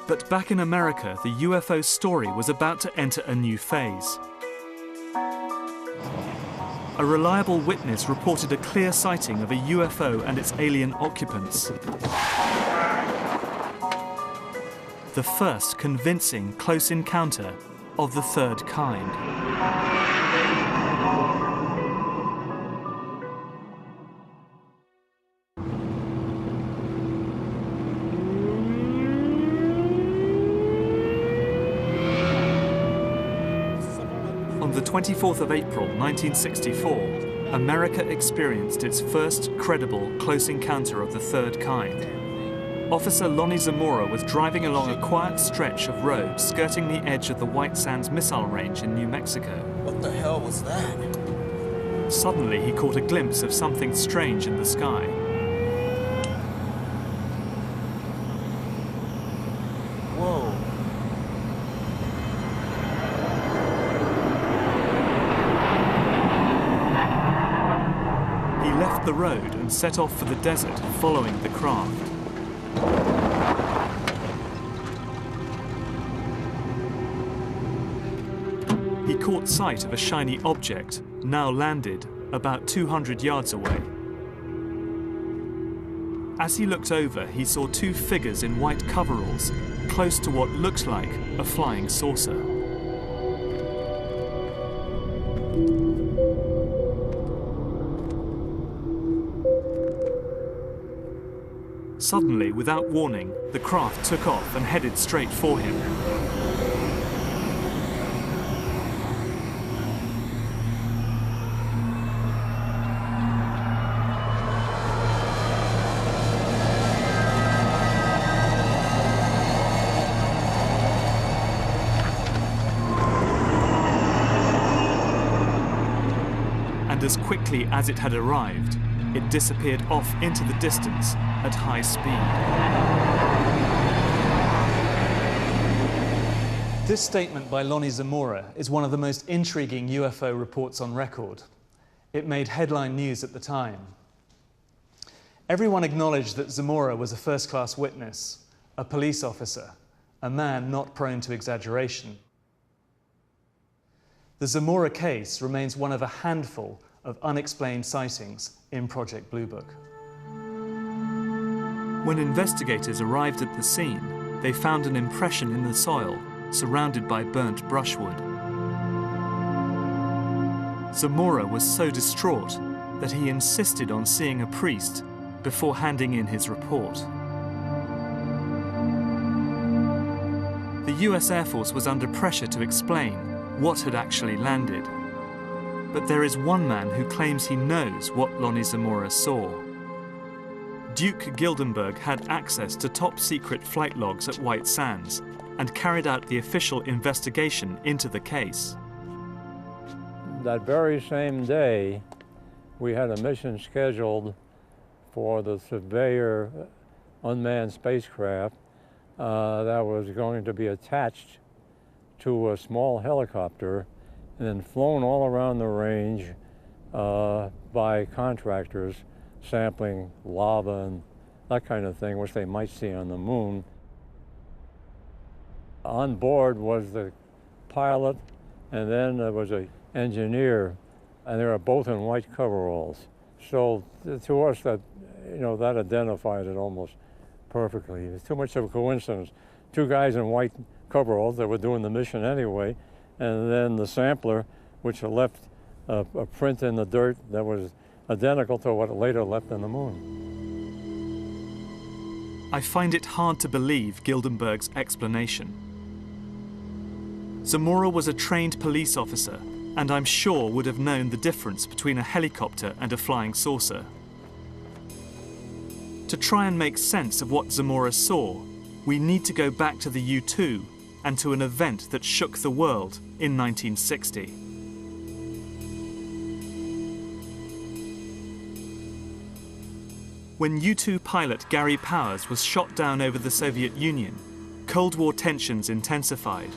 But back in America, the UFO story was about to enter a new phase. A reliable witness reported a clear sighting of a UFO and its alien occupants. The first convincing close encounter of the third kind. On the 24th of April 1964, America experienced its first credible close encounter of the third kind. Officer Lonnie Zamora was driving along a quiet stretch of road skirting the edge of the White Sands Missile Range in New Mexico. What the hell was that? Suddenly, he caught a glimpse of something strange in the sky. Whoa. He left the road and set off for the desert, following the craft. He caught sight of a shiny object, now landed, about 200 yards away. As he looked over, he saw two figures in white coveralls, close to what looked like a flying saucer. Suddenly, without warning, the craft took off and headed straight for him. And as quickly as it had arrived, it disappeared off into the distance at high speed. This statement by Lonnie Zamora is one of the most intriguing UFO reports on record. It made headline news at the time. Everyone acknowledged that Zamora was a first-class witness, a police officer, a man not prone to exaggeration. The Zamora case remains one of a handful of unexplained sightings in Project Blue Book. When investigators arrived at the scene, they found an impression in the soil surrounded by burnt brushwood. Zamora was so distraught that he insisted on seeing a priest before handing in his report. The US Air Force was under pressure to explain what had actually landed. But there is one man who claims he knows what Lonnie Zamora saw. Duke Gildenberg had access to top-secret flight logs at White Sands and carried out the official investigation into the case. That very same day, we had a mission scheduled for the Surveyor unmanned spacecraft that was going to be attached to a small helicopter and then flown all around the range by contractors sampling lava and that kind of thing, which they might see on the moon. On board was the pilot, and then there was an engineer, and they were both in white coveralls. So to us, that identified it almost perfectly. It's too much of a coincidence. Two guys in white coveralls that were doing the mission anyway, and then the sampler, which left a print in the dirt that was identical to what it later left on the moon. I find it hard to believe Gildenberg's explanation. Zamora was a trained police officer, and I'm sure would have known the difference between a helicopter and a flying saucer. To try and make sense of what Zamora saw, we need to go back to the U-2 and to an event that shook the world in 1960. When U-2 pilot Gary Powers was shot down over the Soviet Union, Cold War tensions intensified.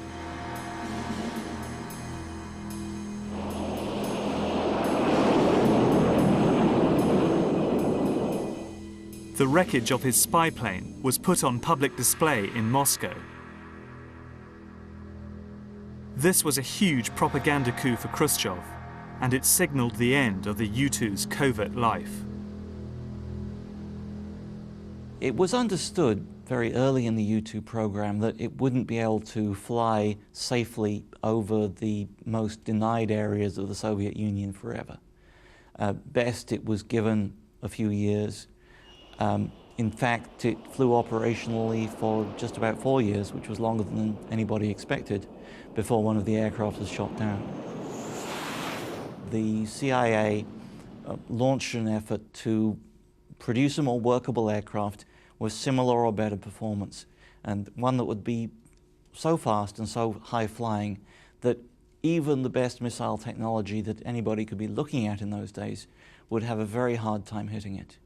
The wreckage of his spy plane was put on public display in Moscow. This was a huge propaganda coup for Khrushchev, and it signaled the end of the U-2's covert life. It was understood very early in the U-2 program that it wouldn't be able to fly safely over the most denied areas of the Soviet Union forever. Best it was given a few years. In fact, it flew operationally for just about 4 years, which was longer than anybody expected, before one of the aircraft was shot down. The CIA launched an effort to produce a more workable aircraft with similar or better performance, and one that would be so fast and so high flying that even the best missile technology that anybody could be looking at in those days would have a very hard time hitting it.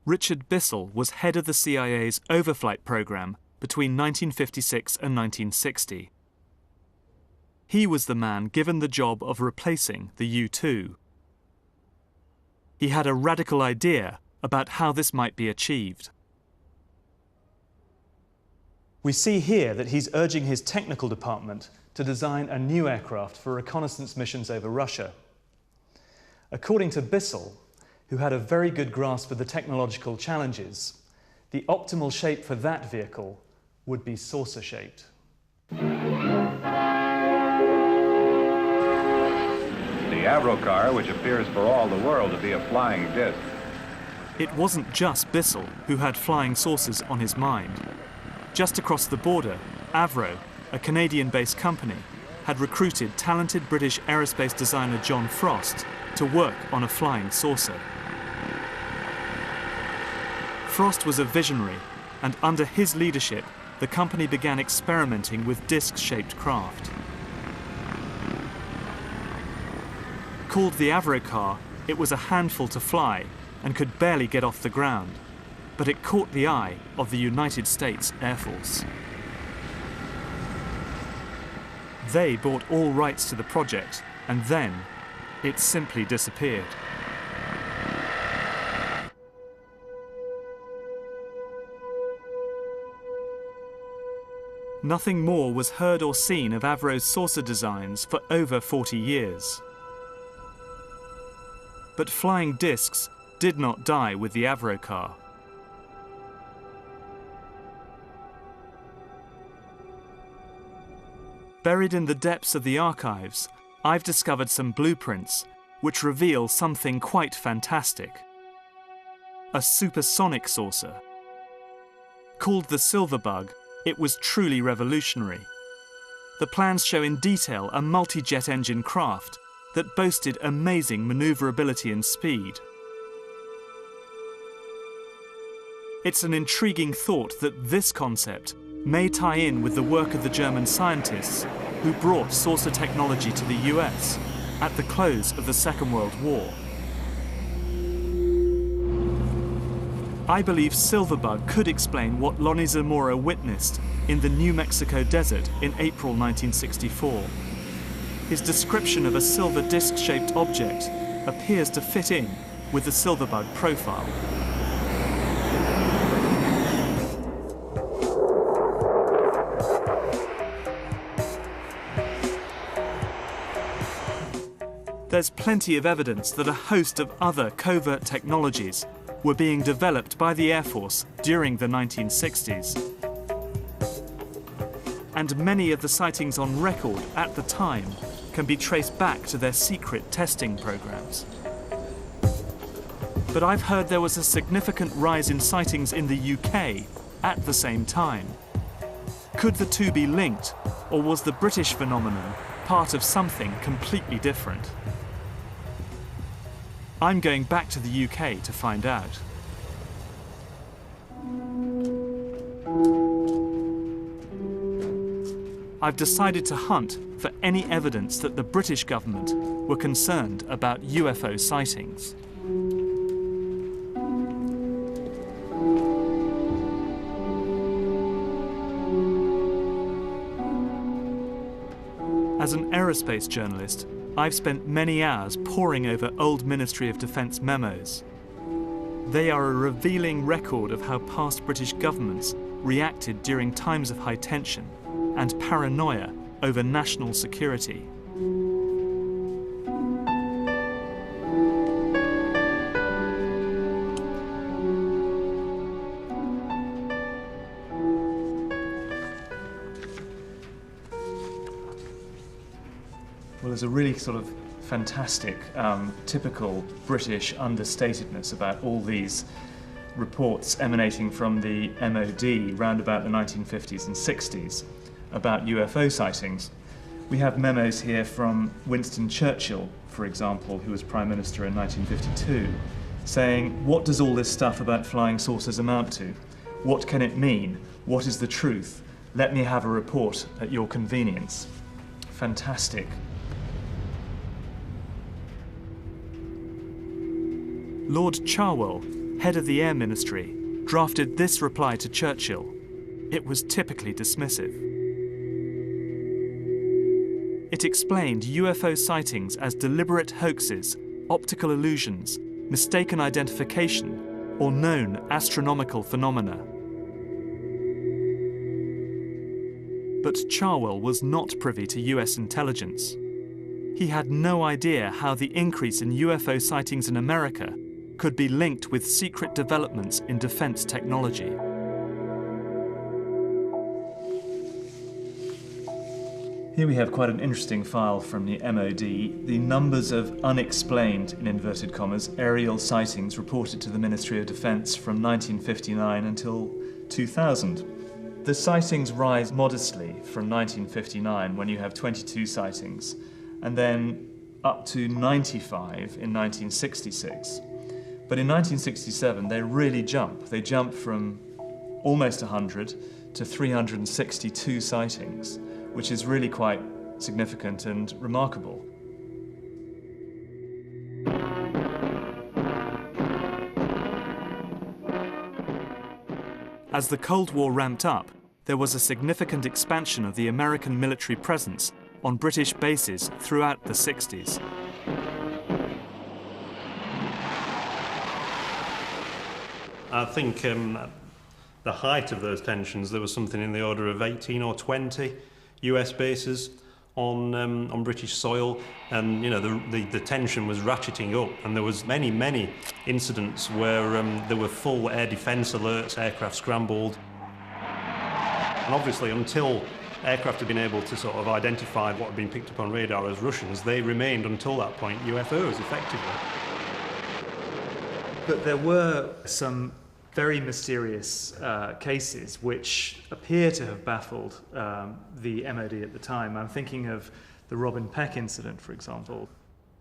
Richard Bissell was head of the CIA's overflight program between 1956 and 1960. He was the man given the job of replacing the U-2. He had a radical idea about how this might be achieved. We see here that he's urging his technical department to design a new aircraft for reconnaissance missions over Russia. According to Bissell, who had a very good grasp of the technological challenges, the optimal shape for that vehicle would be saucer-shaped. The Avrocar, which appears for all the world to be a flying disc. It wasn't just Bissell who had flying saucers on his mind. Just across the border, Avro, a Canadian-based company, had recruited talented British aerospace designer John Frost to work on a flying saucer. Frost was a visionary, and under his leadership, the company began experimenting with disc-shaped craft. Called the Avrocar, it was a handful to fly and could barely get off the ground, but it caught the eye of the United States Air Force. They bought all rights to the project, and then it simply disappeared. Nothing more was heard or seen of Avro's saucer designs for over 40 years. But flying discs did not die with the Avrocar. Buried in the depths of the archives, I've discovered some blueprints which reveal something quite fantastic. A supersonic saucer. Called the Silverbug, it was truly revolutionary. The plans show in detail a multi-jet engine craft that boasted amazing maneuverability and speed. It's an intriguing thought that this concept may tie in with the work of the German scientists who brought saucer technology to the US at the close of the Second World War. I believe Silverbug could explain what Lonnie Zamora witnessed in the New Mexico desert in April 1964. His description of a silver disc-shaped object appears to fit in with the Silverbug profile. There's plenty of evidence that a host of other covert technologies were being developed by the Air Force during the 1960s. And many of the sightings on record at the time can be traced back to their secret testing programs. But I've heard there was a significant rise in sightings in the UK at the same time. Could the two be linked, or was the British phenomenon part of something completely different? I'm going back to the UK to find out. I've decided to hunt for any evidence that the British government were concerned about UFO sightings. As an aerospace journalist, I've spent many hours poring over old Ministry of Defence memos. They are a revealing record of how past British governments reacted during times of high tension and paranoia over national security. Well, there's a really sort of fantastic, typical British understatedness about all these reports emanating from the MOD round about the 1950s and 60s about UFO sightings. We have memos here from Winston Churchill, for example, who was Prime Minister in 1952, saying, "What does all this stuff about flying saucers amount to? What can it mean? What is the truth? Let me have a report at your convenience." Fantastic. Lord Cherwell, head of the Air Ministry, drafted this reply to Churchill. It was typically dismissive. It explained UFO sightings as deliberate hoaxes, optical illusions, mistaken identification, or known astronomical phenomena. But Cherwell was not privy to US intelligence. He had no idea how the increase in UFO sightings in America could be linked with secret developments in defense technology. Here we have quite an interesting file from the MOD, the numbers of unexplained, in inverted commas, aerial sightings reported to the Ministry of Defence from 1959 until 2000. The sightings rise modestly from 1959, when you have 22 sightings, and then up to 95 in 1966. But in 1967, they really jump. They jump from almost 100 to 362 sightings, which is really quite significant and remarkable. As the Cold War ramped up, there was a significant expansion of the American military presence on British bases throughout the 60s. I think the height of those tensions, there was something in the order of 18 or 20 US bases on British soil, and you know the tension was ratcheting up, and there was many incidents where there were full air defence alerts, aircraft scrambled, and obviously until aircraft had been able to sort of identify what had been picked up on radar as Russians, they remained until that point UFOs effectively. But there were some very mysterious cases which appear to have baffled the MOD at the time. I'm thinking of the Robin Peck incident, for example.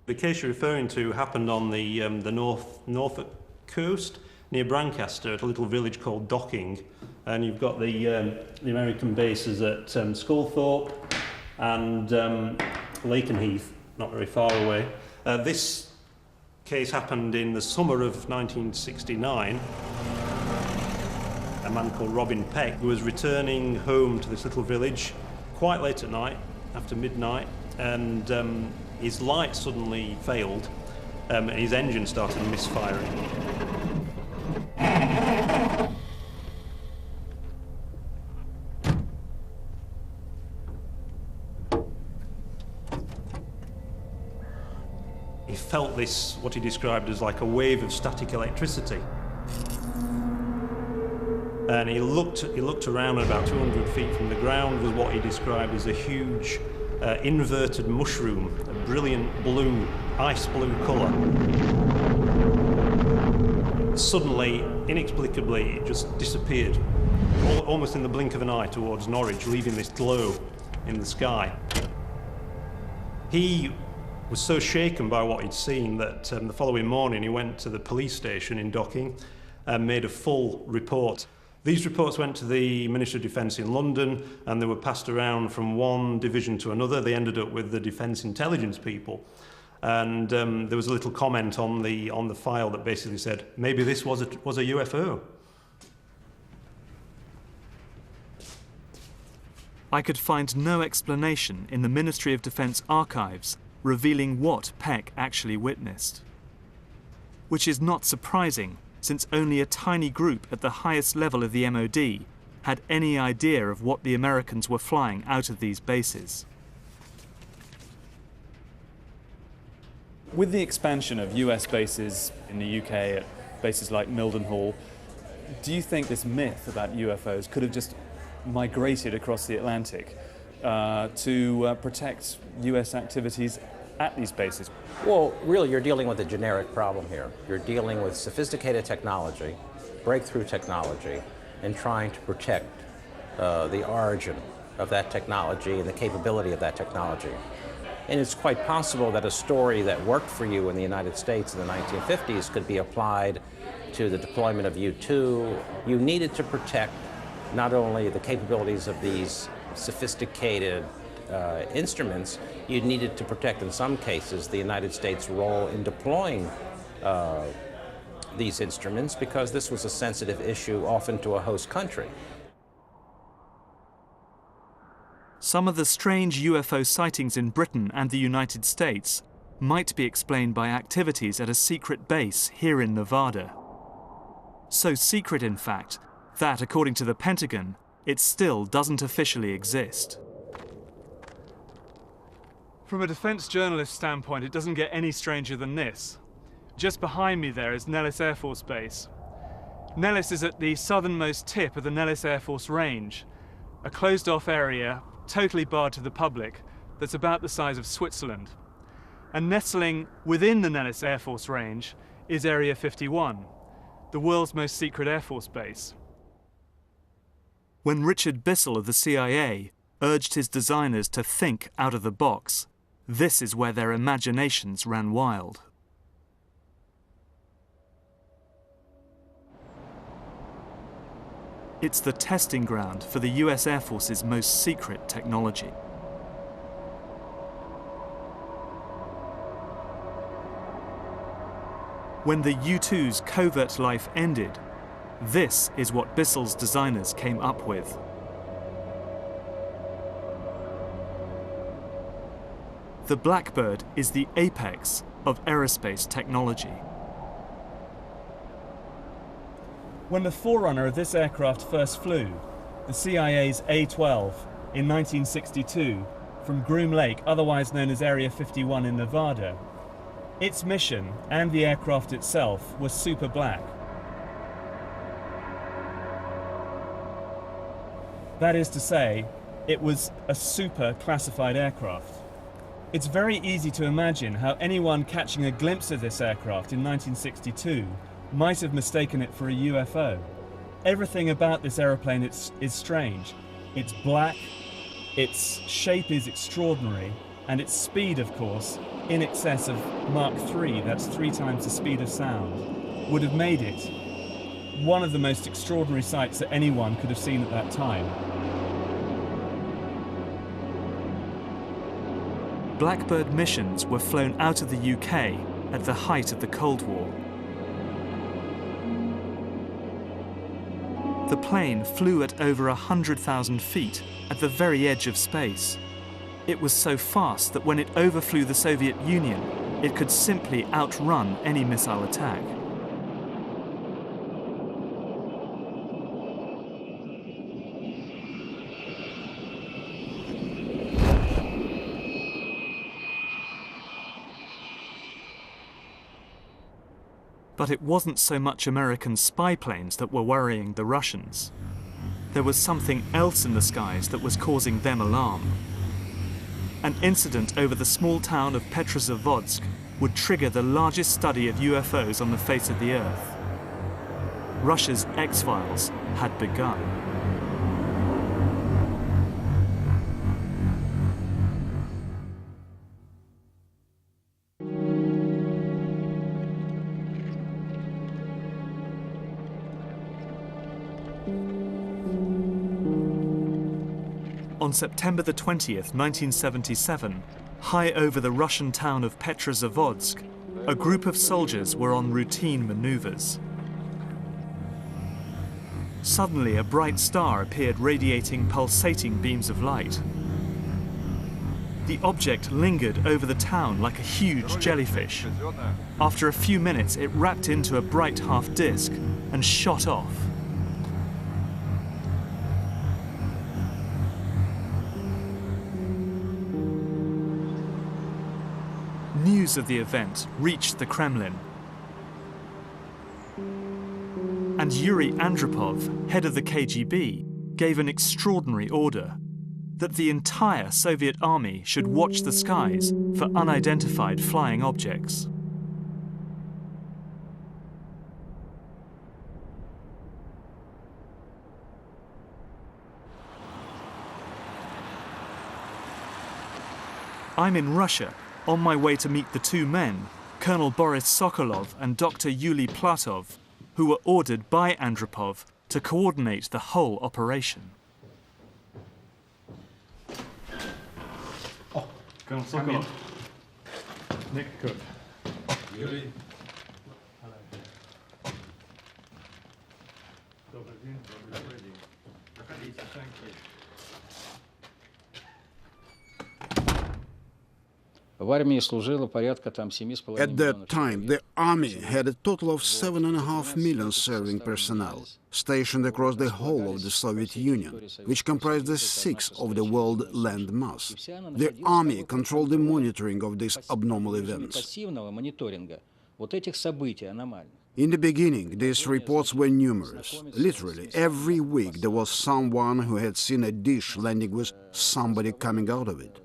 The case you're referring to happened on the Norfolk coast near Brancaster, at a little village called Docking, and you've got the American bases at Sculthorpe and Lakenheath, not very far away. This case happened in the summer of 1969. A man called Robin Peck was returning home to this little village quite late at night, after midnight, and his light suddenly failed and his engine started misfiring. He felt this, what he described as like a wave of static electricity. And he looked around at about 200 feet from the ground with what he described as a huge inverted mushroom, a brilliant blue, ice blue colour. Suddenly, inexplicably, it just disappeared, almost in the blink of an eye, towards Norwich, leaving this glow in the sky. He was so shaken by what he'd seen that the following morning he went to the police station in Docking and made a full report. These reports went to the Ministry of Defence in London, and they were passed around from one division to another. They ended up with the Defence Intelligence people. And there was a little comment on the file that basically said, maybe this was a UFO. I could find no explanation in the Ministry of Defence archives revealing what Peck actually witnessed. Which is not surprising, since only a tiny group at the highest level of the MOD had any idea of what the Americans were flying out of these bases. With the expansion of US bases in the UK at bases like Mildenhall, do you think this myth about UFOs could have just migrated across the Atlantic to protect US activities at these bases? Well, really, you're dealing with a generic problem here. You're dealing with sophisticated technology, breakthrough technology, and trying to protect the origin of that technology and the capability of that technology. And it's quite possible that a story that worked for you in the United States in the 1950s could be applied to the deployment of U-2. You needed to protect not only the capabilities of these sophisticated instruments, you needed to protect, in some cases, the United States' role in deploying these instruments, because this was a sensitive issue often to a host country. Some of the strange UFO sightings in Britain and the United States might be explained by activities at a secret base here in Nevada. So secret, in fact, that, according to the Pentagon, it still doesn't officially exist. From a defense journalist standpoint, it doesn't get any stranger than this. Just behind me there is Nellis Air Force Base. Nellis is at the southernmost tip of the Nellis Air Force Range, a closed-off area totally barred to the public that's about the size of Switzerland. And nestling within the Nellis Air Force Range is Area 51, the world's most secret Air Force base. When Richard Bissell of the CIA urged his designers to think out of the box, this is where their imaginations ran wild. It's the testing ground for the US Air Force's most secret technology. When the U-2's covert life ended, this is what Bissell's designers came up with. The Blackbird is the apex of aerospace technology. When the forerunner of this aircraft first flew, the CIA's A-12, in 1962, from Groom Lake, otherwise known as Area 51 in Nevada, its mission and the aircraft itself was super black. That is to say, it was a super classified aircraft. It's very easy to imagine how anyone catching a glimpse of this aircraft in 1962 might have mistaken it for a UFO. Everything about this aeroplane is strange. It's black, its shape is extraordinary, and its speed, of course, in excess of Mach 3, that's 3 times the speed of sound, would have made it one of the most extraordinary sights that anyone could have seen at that time. Blackbird missions were flown out of the UK at the height of the Cold War. The plane flew at over 100,000 feet at the very edge of space. It was so fast that when it overflew the Soviet Union, it could simply outrun any missile attack. But it wasn't so much American spy planes that were worrying the Russians. There was something else in the skies that was causing them alarm. An incident over the small town of Petrozavodsk would trigger the largest study of UFOs on the face of the Earth. Russia's X-Files had begun. On September the 20th, 1977, high over the Russian town of Petrozavodsk, a group of soldiers were on routine maneuvers. Suddenly, a bright star appeared radiating pulsating beams of light. The object lingered over the town like a huge jellyfish. After a few minutes, it wrapped into a bright half disk and shot off. News of the event reached the Kremlin. And Yuri Andropov, head of the KGB, gave an extraordinary order that the entire Soviet army should watch the skies for unidentified flying objects. I'm in Russia, on my way to meet the two men, Colonel Boris Sokolov and Dr. Yuli Platov, who were ordered by Andropov to coordinate the whole operation. Oh, Colonel Sokolov. Nick, good. Yuli. Hello. Thank you. At that time, the army had a total of 7.5 million serving personnel, stationed across the whole of the Soviet Union, which comprised a sixth of the world land mass. The army controlled the monitoring of these abnormal events. In the beginning, these reports were numerous. Literally, every week there was someone who had seen a dish landing with somebody coming out of it.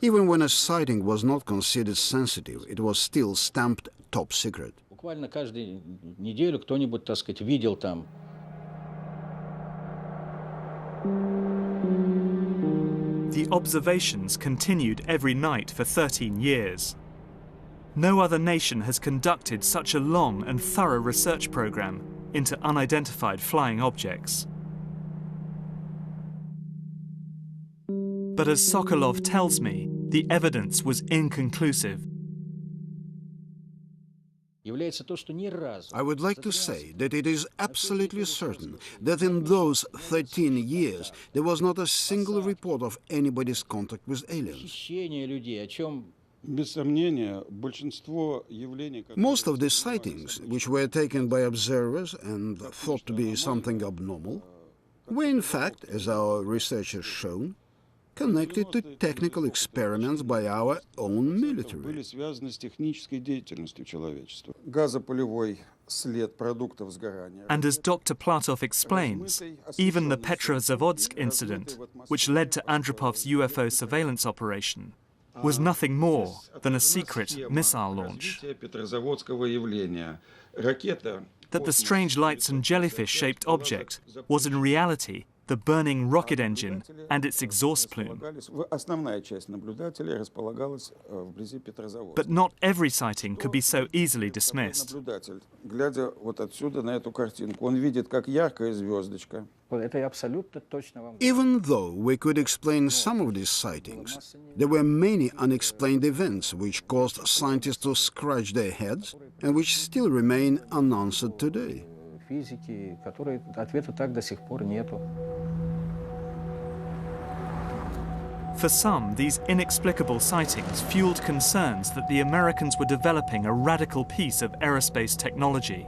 Even when a sighting was not considered sensitive, it was still stamped top secret. The observations continued every night for 13 years. No other nation has conducted such a long and thorough research program into unidentified flying objects. But as Sokolov tells me, the evidence was inconclusive. I would like to say that it is absolutely certain that in those 13 years there was not a single report of anybody's contact with aliens. Most of the sightings, which were taken by observers and thought to be something abnormal, were in fact, as our research has shown, connected to technical experiments by our own military. And as Dr. Platov explains, even the Petrozavodsk incident, which led to Andropov's UFO surveillance operation, was nothing more than a secret missile launch. That the strange lights and jellyfish-shaped object was in reality the burning rocket engine and its exhaust plume. But not every sighting could be so easily dismissed. Even though we could explain some of these sightings, there were many unexplained events which caused scientists to scratch their heads and which still remain unanswered today. For some, these inexplicable sightings fueled concerns that the Americans were developing a radical piece of aerospace technology,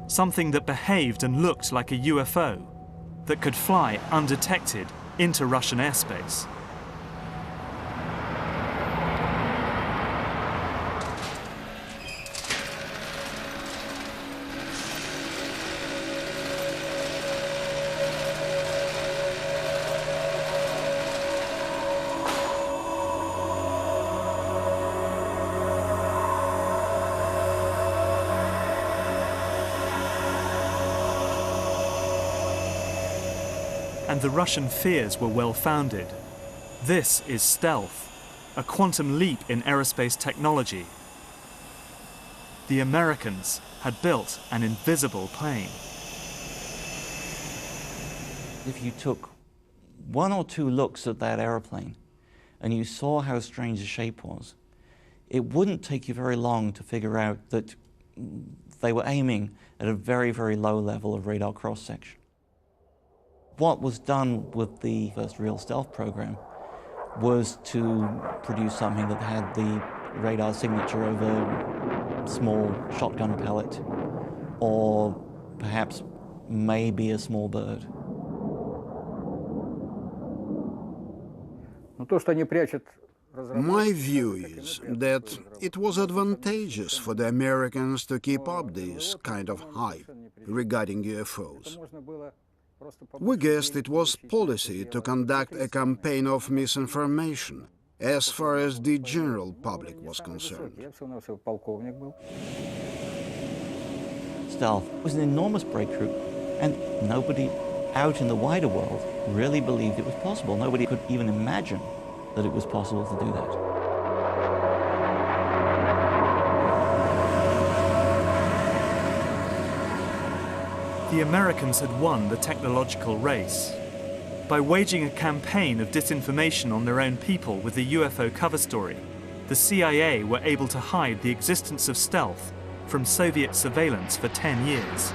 something that behaved and looked like a UFO, that could fly undetected into Russian airspace. And the Russian fears were well-founded. This is stealth, a quantum leap in aerospace technology. The Americans had built an invisible plane. If you took one or two looks at that airplane and you saw how strange the shape was, it wouldn't take you very long to figure out that they were aiming at a very, very low level of radar cross-section. What was done with the first real stealth program was to produce something that had the radar signature of a small shotgun pellet, or perhaps maybe a small bird. My view is that it was advantageous for the Americans to keep up this kind of hype regarding UFOs. We guessed it was policy to conduct a campaign of misinformation as far as the general public was concerned. Stealth was an enormous breakthrough, and nobody out in the wider world really believed it was possible. Nobody could even imagine that it was possible to do that. The Americans had won the technological race. By waging a campaign of disinformation on their own people with the UFO cover story, the CIA were able to hide the existence of stealth from Soviet surveillance for 10 years.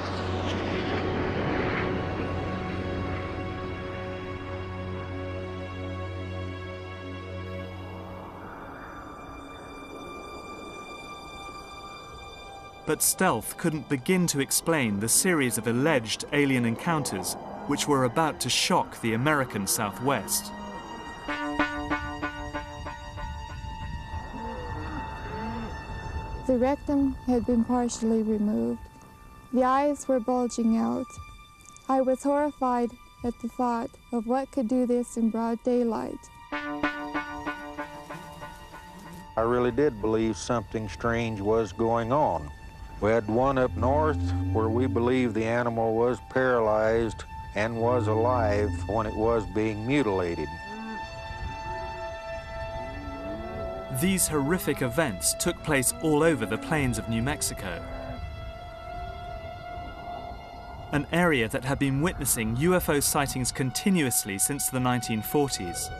But stealth couldn't begin to explain the series of alleged alien encounters which were about to shock the American Southwest. The rectum had been partially removed. The eyes were bulging out. I was horrified at the thought of what could do this in broad daylight. I really did believe something strange was going on. We had one up north where we believed the animal was paralyzed and was alive when it was being mutilated. These horrific events took place all over the plains of New Mexico, an area that had been witnessing UFO sightings continuously since the 1940s.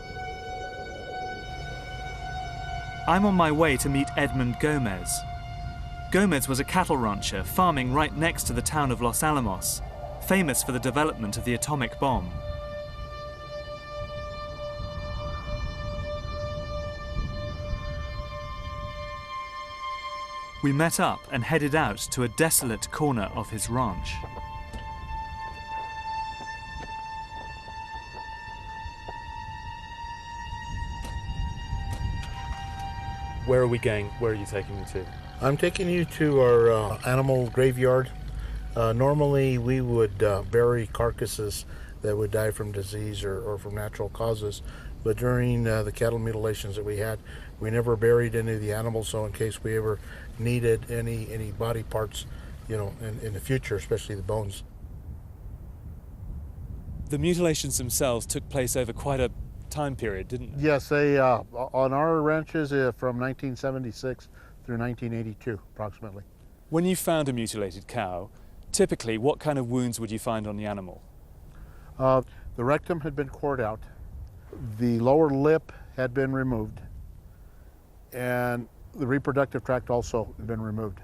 I'm on my way to meet Edmund Gomez. Gomez was a cattle rancher farming right next to the town of Los Alamos, famous for the development of the atomic bomb. We met up and headed out to a desolate corner of his ranch. Where are we going? Where are you taking me to? I'm taking you to our animal graveyard. Normally we would bury carcasses that would die from disease or from natural causes, but during the cattle mutilations that we had, we never buried any of the animals, so in case we ever needed any body parts, you know, in the future, especially the bones. The mutilations themselves took place over quite a time period, didn't they? Yes, they on our ranches from 1976 through 1982, approximately. When you found a mutilated cow, typically what kind of wounds would you find on the animal? The rectum had been cored out, the lower lip had been removed, and the reproductive tract also had been removed.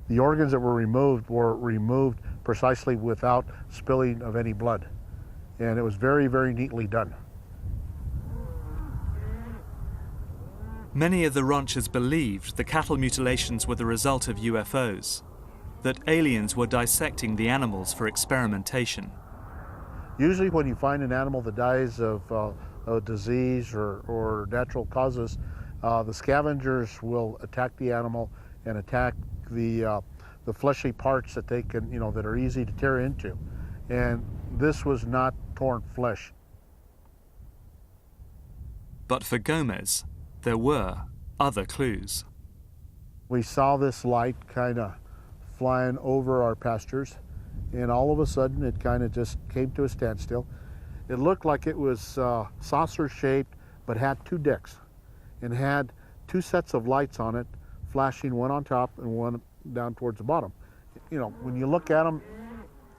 The organs that were removed precisely without spilling of any blood, and it was very, very neatly done. Many of the ranchers believed the cattle mutilations were the result of UFOs, that aliens were dissecting the animals for experimentation. Usually when you find an animal that dies of a disease or natural causes, the scavengers will attack the animal and attack the fleshy parts that they can, you know, that are easy to tear into. And this was not torn flesh. But for Gomez, there were other clues. We saw this light kind of flying over our pastures, and all of a sudden it kind of just came to a standstill. It looked like it was saucer-shaped, but had two decks, and had two sets of lights on it, flashing one on top and one down towards the bottom. You know, when you look at them,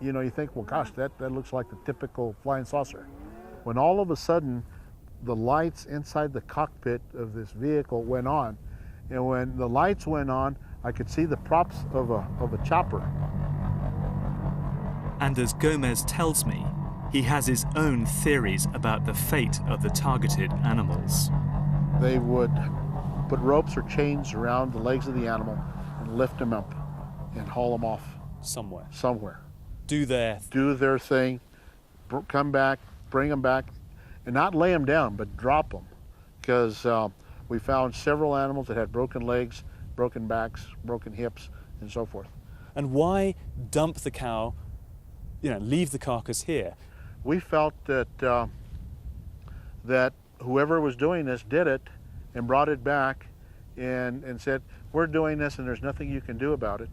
you know, you think, well, gosh, that looks like the typical flying saucer. When all of a sudden, the lights inside the cockpit of this vehicle went on, and when the lights went on, I could see the props of a chopper. And as Gomez tells me, he has his own theories about the fate of the targeted animals. They would put ropes or chains around the legs of the animal and lift them up and haul them off somewhere. Do their thing, come back, bring them back, and not lay them down, but drop them. Because we found several animals that had broken legs, broken backs, broken hips, and so forth. And why dump the cow, leave the carcass here? We felt that that whoever was doing this did it and brought it back and said, we're doing this and there's nothing you can do about it.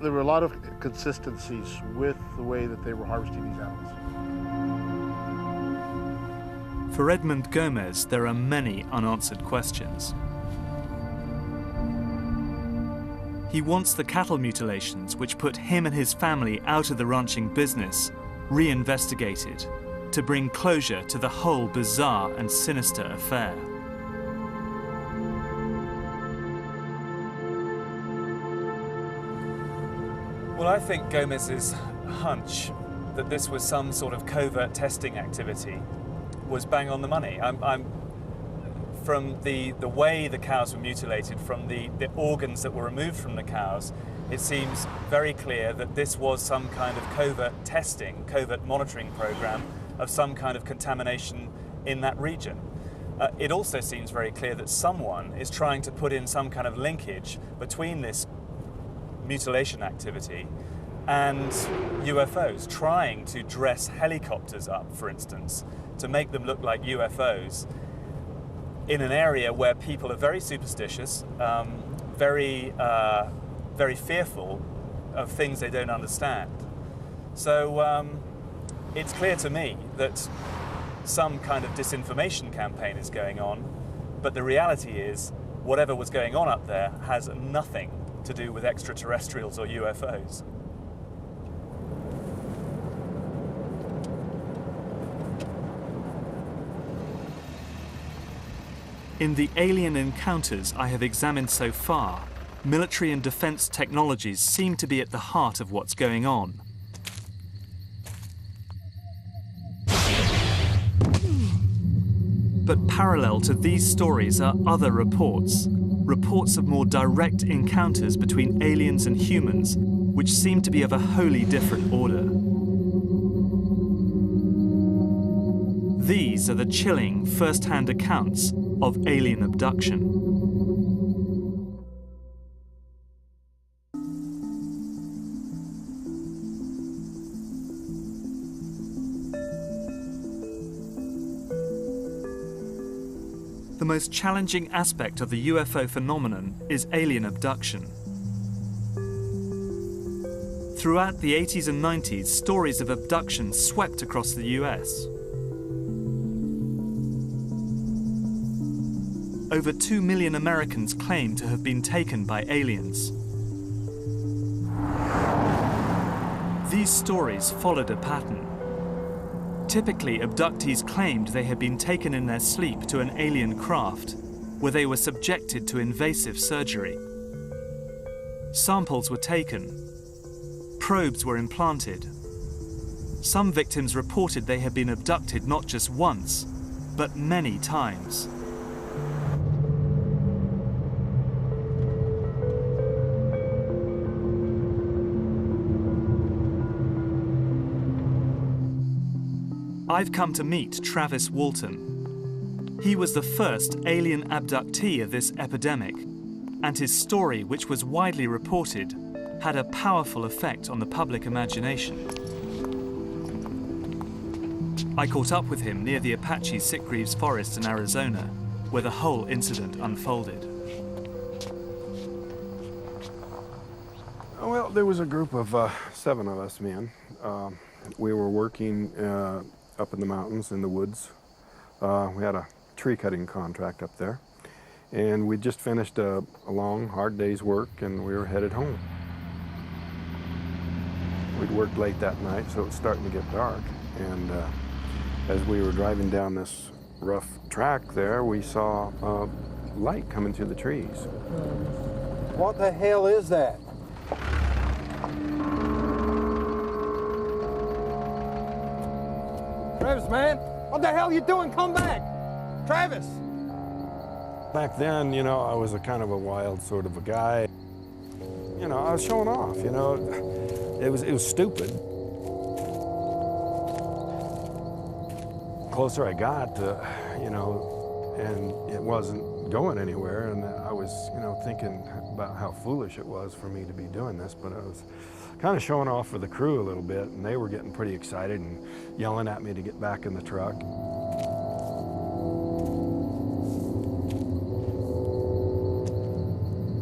There were a lot of consistencies with the way that they were harvesting these animals. For Edmund Gomez, there are many unanswered questions. He wants the cattle mutilations, which put him and his family out of the ranching business, reinvestigated to bring closure to the whole bizarre and sinister affair. Well, I think Gomez's hunch that this was some sort of covert testing activity was bang on the money. From the way the cows were mutilated, from the organs that were removed from the cows, it seems very clear that this was some kind of covert testing, covert monitoring program of some kind of contamination in that region. It also seems very clear that someone is trying to put in some kind of linkage between this mutilation activity and UFOs, trying to dress helicopters up, for instance, to make them look like UFOs in an area where people are very superstitious, very fearful of things they don't understand. So it's clear to me that some kind of disinformation campaign is going on, but the reality is whatever was going on up there has nothing to do with extraterrestrials or UFOs. In the alien encounters I have examined so far, military and defense technologies seem to be at the heart of what's going on. But parallel to these stories are other reports of more direct encounters between aliens and humans, which seem to be of a wholly different order. These are the chilling first-hand accounts of alien abduction. The most challenging aspect of the UFO phenomenon is alien abduction. Throughout the 80s and 90s, stories of abduction swept across the US. Over 2 million Americans claim to have been taken by aliens. These stories followed a pattern. Typically, abductees claimed they had been taken in their sleep to an alien craft, where they were subjected to invasive surgery. Samples were taken. Probes were implanted. Some victims reported they had been abducted not just once, but many times. I've come to meet Travis Walton. He was the first alien abductee of this epidemic, and his story, which was widely reported, had a powerful effect on the public imagination. I caught up with him near the Apache Sitgreaves Forest in Arizona, where the whole incident unfolded. Well, there was a group of 7 of us men. We were working up in the mountains, in the woods. We had a tree cutting contract up there. And we just finished a long, hard day's work, and we were headed home. We'd worked late that night, so it was starting to get dark. And as we were driving down this rough track there, we saw light coming through the trees. What the hell is that? Travis, man, what the hell you doing? Come back! Travis! Back then, you know, I was a kind of a wild sort of a guy. You know, I was showing off, you know. It was stupid. The closer I got, you know, and it wasn't going anywhere, and I was, you know, thinking about how foolish it was for me to be doing this, but I was kind of showing off for the crew a little bit, and they were getting pretty excited and yelling at me to get back in the truck.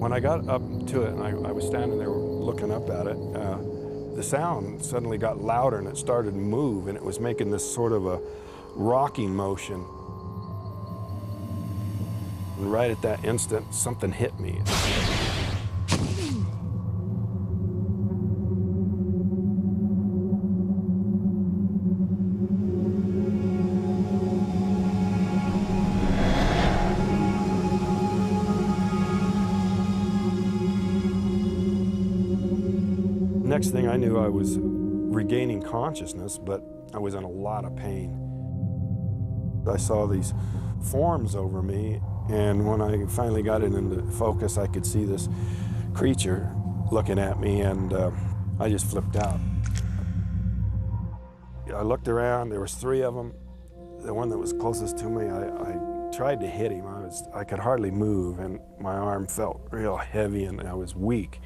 When I got up to it and I was standing there looking up at it, the sound suddenly got louder and it started to move, and it was making this sort of a rocking motion. And right at that instant, something hit me. Next thing I knew, I was regaining consciousness, but I was in a lot of pain. I saw these forms over me, and when I finally got it into focus, I could see this creature looking at me, and I just flipped out. I looked around, there was 3 of them. The one that was closest to me, I tried to hit him. I could hardly move, and my arm felt real heavy, and I was weak.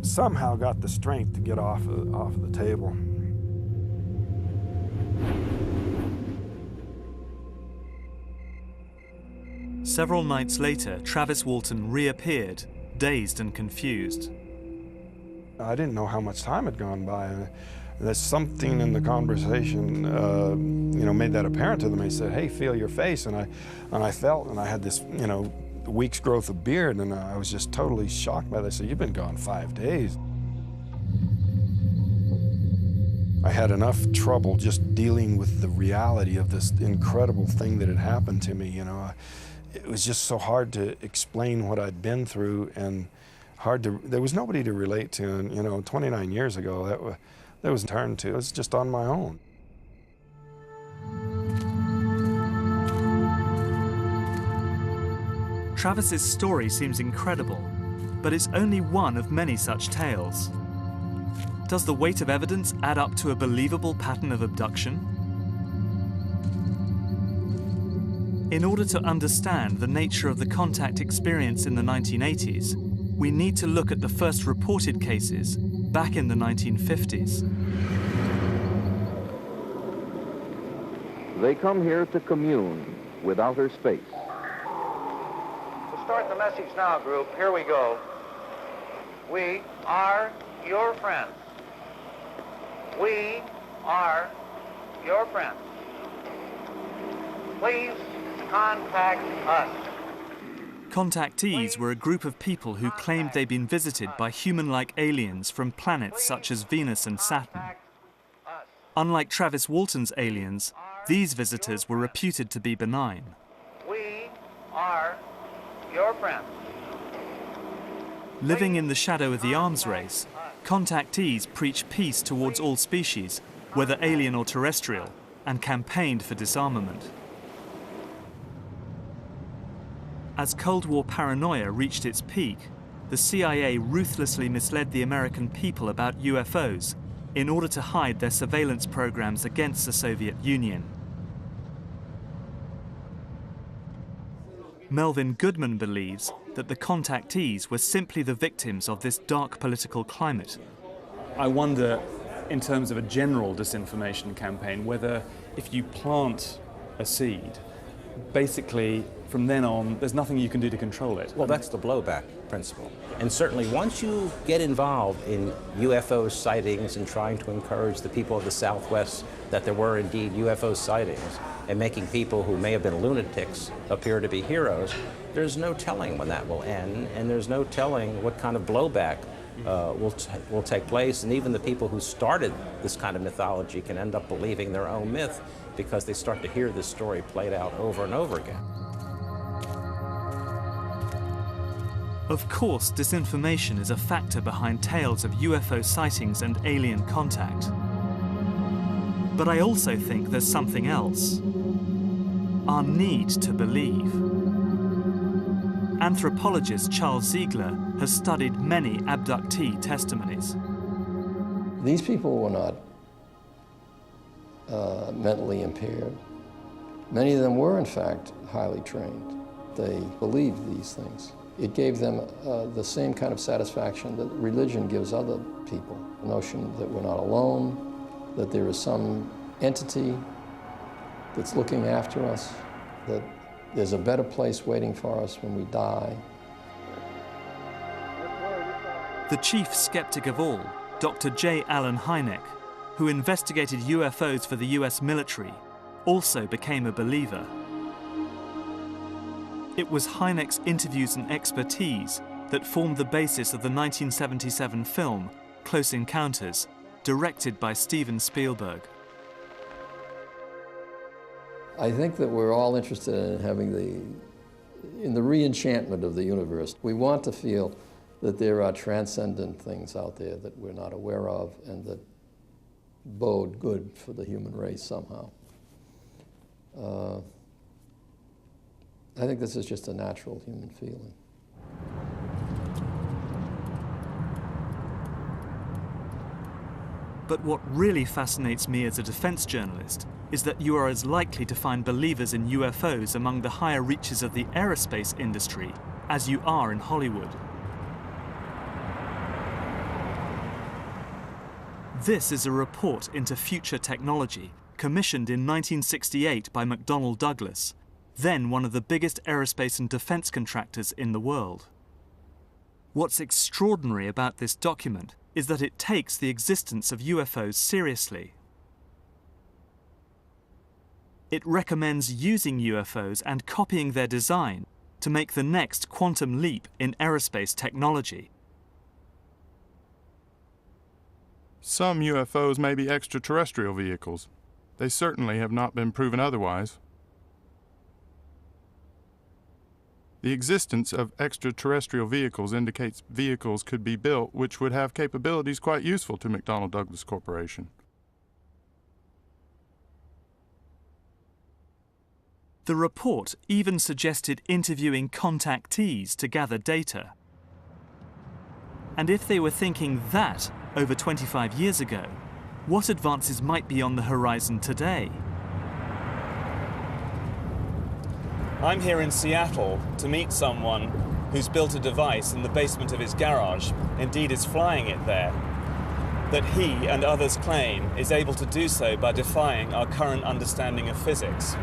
Somehow got the strength to get off of the table. Several nights later, Travis Walton reappeared, dazed and confused. I didn't know how much time had gone by. There's something in the conversation, you know, made that apparent to them. He said, "Hey, feel your face," and I felt, and I had this, you know, week's growth of beard, and I was just totally shocked by this. I said, "You've been gone 5 days." I had enough trouble just dealing with the reality of this incredible thing that had happened to me, you know. It was just so hard to explain what I'd been through, and there was nobody to relate to, and, you know, 29 years ago, that was turned to. It was just on my own. Travis's story seems incredible, but it's only one of many such tales. Does the weight of evidence add up to a believable pattern of abduction? In order to understand the nature of the contact experience in the 1980s, we need to look at the first reported cases back in the 1950s. They come here to commune with outer space. To start the message now, group, here we go. We are your friends. We are your friends. Please contact us. Contactees were a group of people who claimed they'd been visited by human-like aliens from planets such as Venus and Saturn. Unlike Travis Walton's aliens, these visitors were reputed to be benign. We are your friends. Living in the shadow of the arms race, contactees preached peace towards all species, whether alien or terrestrial, and campaigned for disarmament. As Cold War paranoia reached its peak, the CIA ruthlessly misled the American people about UFOs in order to hide their surveillance programs against the Soviet Union. Melvin Goodman believes that the contactees were simply the victims of this dark political climate. I wonder, in terms of a general disinformation campaign, whether if you plant a seed, basically from then on, there's nothing you can do to control it. Well, that's the blowback principle. And certainly once you get involved in UFO sightings and trying to encourage the people of the Southwest that there were indeed UFO sightings and making people who may have been lunatics appear to be heroes, there's no telling when that will end, and there's no telling what kind of blowback will take place. And even the people who started this kind of mythology can end up believing their own myth because they start to hear this story played out over and over again. Of course, disinformation is a factor behind tales of UFO sightings and alien contact. But I also think there's something else. Our need to believe. Anthropologist Charles Ziegler has studied many abductee testimonies. These people were not mentally impaired. Many of them were, in fact, highly trained. They believed these things. It gave them the same kind of satisfaction that religion gives other people. The notion that we're not alone, that there is some entity that's looking after us, that there's a better place waiting for us when we die. The chief skeptic of all, Dr. J. Allen Hynek, who investigated UFOs for the US military, also became a believer. It was Hynek's interviews and expertise that formed the basis of the 1977 film Close Encounters, directed by Steven Spielberg. I think that we're all interested in having in the re-enchantment of the universe. We want to feel that there are transcendent things out there that we're not aware of and that bode good for the human race somehow. I think this is just a natural human feeling. But what really fascinates me as a defense journalist is that you are as likely to find believers in UFOs among the higher reaches of the aerospace industry as you are in Hollywood. This is a report into future technology commissioned in 1968 by McDonnell Douglas, then one of the biggest aerospace and defense contractors in the world. What's extraordinary about this document is that it takes the existence of UFOs seriously. It recommends using UFOs and copying their design to make the next quantum leap in aerospace technology. Some UFOs may be extraterrestrial vehicles. They certainly have not been proven otherwise. The existence of extraterrestrial vehicles indicates vehicles could be built which would have capabilities quite useful to McDonnell Douglas Corporation. The report even suggested interviewing contactees to gather data. And if they were thinking that over 25 years ago, what advances might be on the horizon today? I'm here in Seattle to meet someone who's built a device in the basement of his garage, indeed is flying it there, that he and others claim is able to do so by defying our current understanding of physics.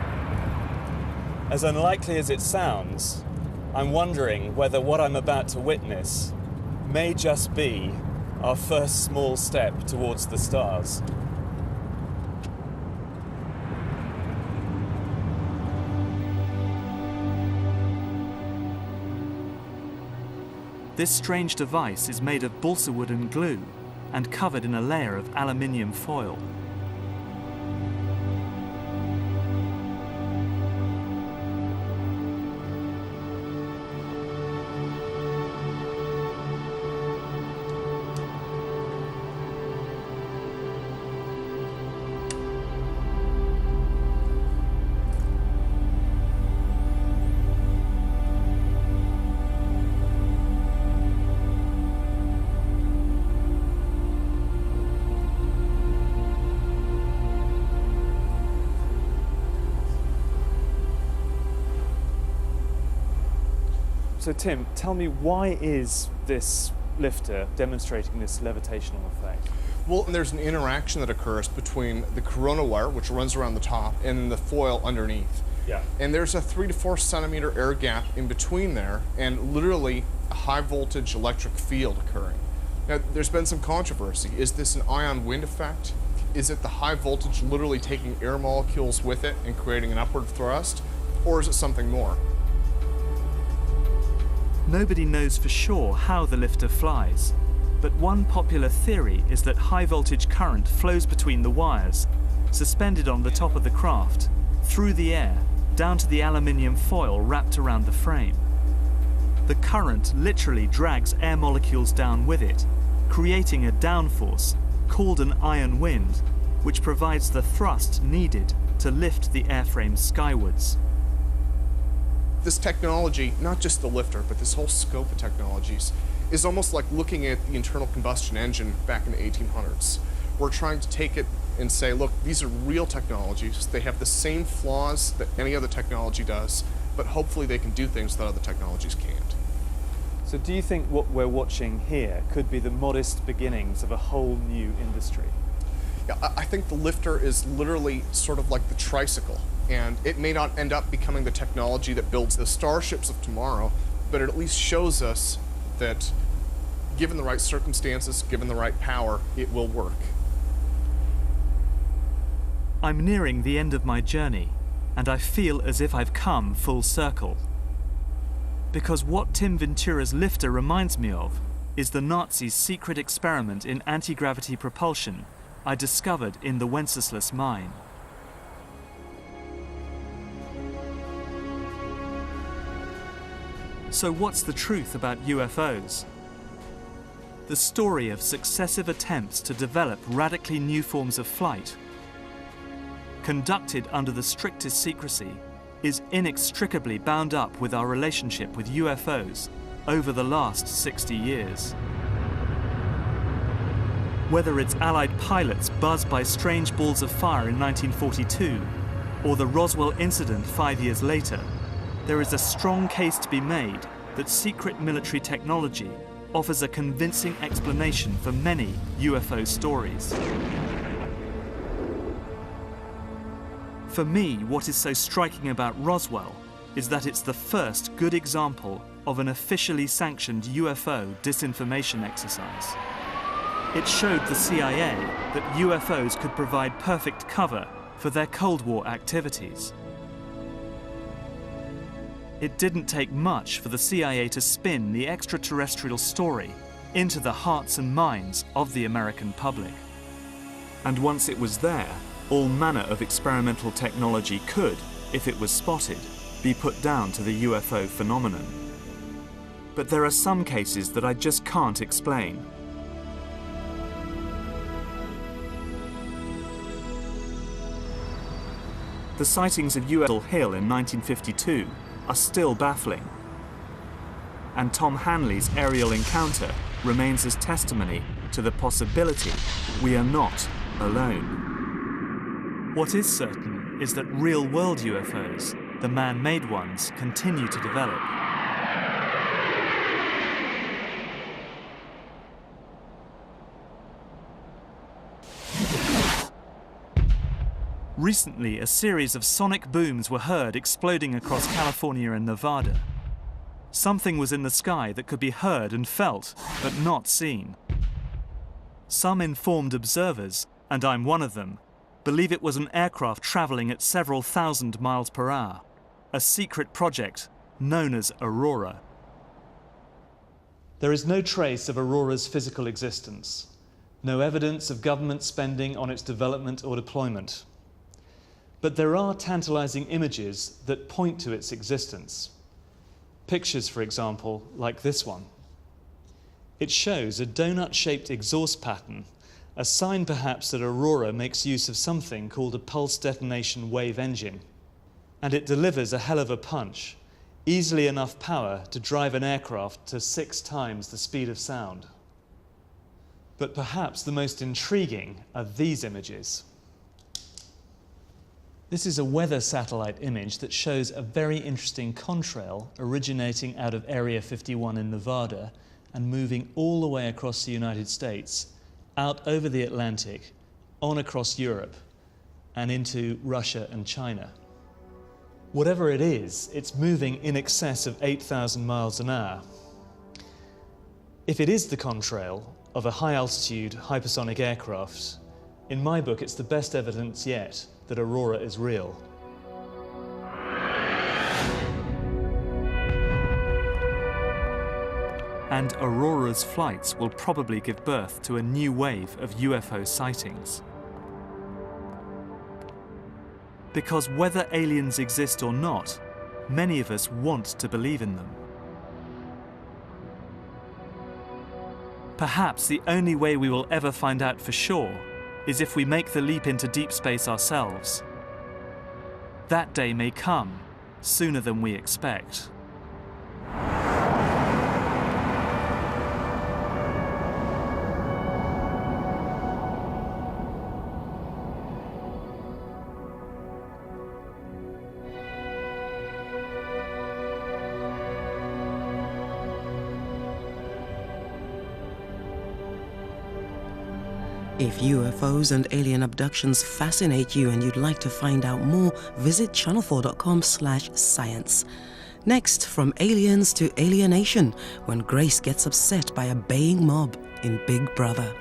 As unlikely as it sounds, I'm wondering whether what I'm about to witness may just be our first small step towards the stars. This strange device is made of balsa wood and glue and covered in a layer of aluminium foil. So Tim, tell me, why is this lifter demonstrating this levitational effect? Well, there's an interaction that occurs between the corona wire, which runs around the top, and the foil underneath. Yeah. And there's a 3 to 4 centimeter air gap in between there, and literally a high voltage electric field occurring. Now, there's been some controversy. Is this an ion wind effect? Is it the high voltage literally taking air molecules with it and creating an upward thrust? Or is it something more? Nobody knows for sure how the lifter flies, but one popular theory is that high voltage current flows between the wires, suspended on the top of the craft, through the air, down to the aluminium foil wrapped around the frame. The current literally drags air molecules down with it, creating a downforce, called an ion wind, which provides the thrust needed to lift the airframe skywards. This technology, not just the lifter, but this whole scope of technologies, is almost like looking at the internal combustion engine back in the 1800s. We're trying to take it and say, look, these are real technologies. They have the same flaws that any other technology does, but hopefully they can do things that other technologies can't. So do you think what we're watching here could be the modest beginnings of a whole new industry? Yeah, I think the lifter is literally sort of like the tricycle, and it may not end up becoming the technology that builds the starships of tomorrow, but it at least shows us that given the right circumstances, given the right power, it will work. I'm nearing the end of my journey, and I feel as if I've come full circle. Because what Tim Ventura's lifter reminds me of is the Nazis' secret experiment in anti-gravity propulsion I discovered in the Wenceslas mine. So what's the truth about UFOs? The story of successive attempts to develop radically new forms of flight, conducted under the strictest secrecy, is inextricably bound up with our relationship with UFOs over the last 60 years. Whether it's Allied pilots buzzed by strange balls of fire in 1942, or the Roswell incident 5 years later, there is a strong case to be made that secret military technology offers a convincing explanation for many UFO stories. For me, what is so striking about Roswell is that it's the first good example of an officially sanctioned UFO disinformation exercise. It showed the CIA that UFOs could provide perfect cover for their Cold War activities. It didn't take much for the CIA to spin the extraterrestrial story into the hearts and minds of the American public. And once it was there, all manner of experimental technology could, if it was spotted, be put down to the UFO phenomenon. But there are some cases that I just can't explain. The sightings of UFO Hill in 1952 are still baffling. And Tom Hanley's aerial encounter remains as testimony to the possibility we are not alone. What is certain is that real-world UFOs, the man-made ones, continue to develop. Recently, a series of sonic booms were heard exploding across California and Nevada. Something was in the sky that could be heard and felt, but not seen. Some informed observers, and I'm one of them, believe it was an aircraft traveling at several thousand miles per hour, a secret project known as Aurora. There is no trace of Aurora's physical existence, no evidence of government spending on its development or deployment. But there are tantalizing images that point to its existence. Pictures, for example, like this one. It shows a donut-shaped exhaust pattern, a sign perhaps that Aurora makes use of something called a pulse detonation wave engine. And it delivers a hell of a punch, easily enough power to drive an aircraft to 6 times the speed of sound. But perhaps the most intriguing are these images. This is a weather satellite image that shows a very interesting contrail originating out of Area 51 in Nevada and moving all the way across the United States, out over the Atlantic, on across Europe, and into Russia and China. Whatever it is, it's moving in excess of 8,000 miles an hour. If it is the contrail of a high-altitude hypersonic aircraft, in my book it's the best evidence yet that Aurora is real. And Aurora's flights will probably give birth to a new wave of UFO sightings. Because whether aliens exist or not, many of us want to believe in them. Perhaps the only way we will ever find out for sure is if we make the leap into deep space ourselves. That day may come sooner than we expect. If UFOs and alien abductions fascinate you and you'd like to find out more, visit channel4.com/science. Next, from aliens to alienation, when Grace gets upset by a baying mob in Big Brother.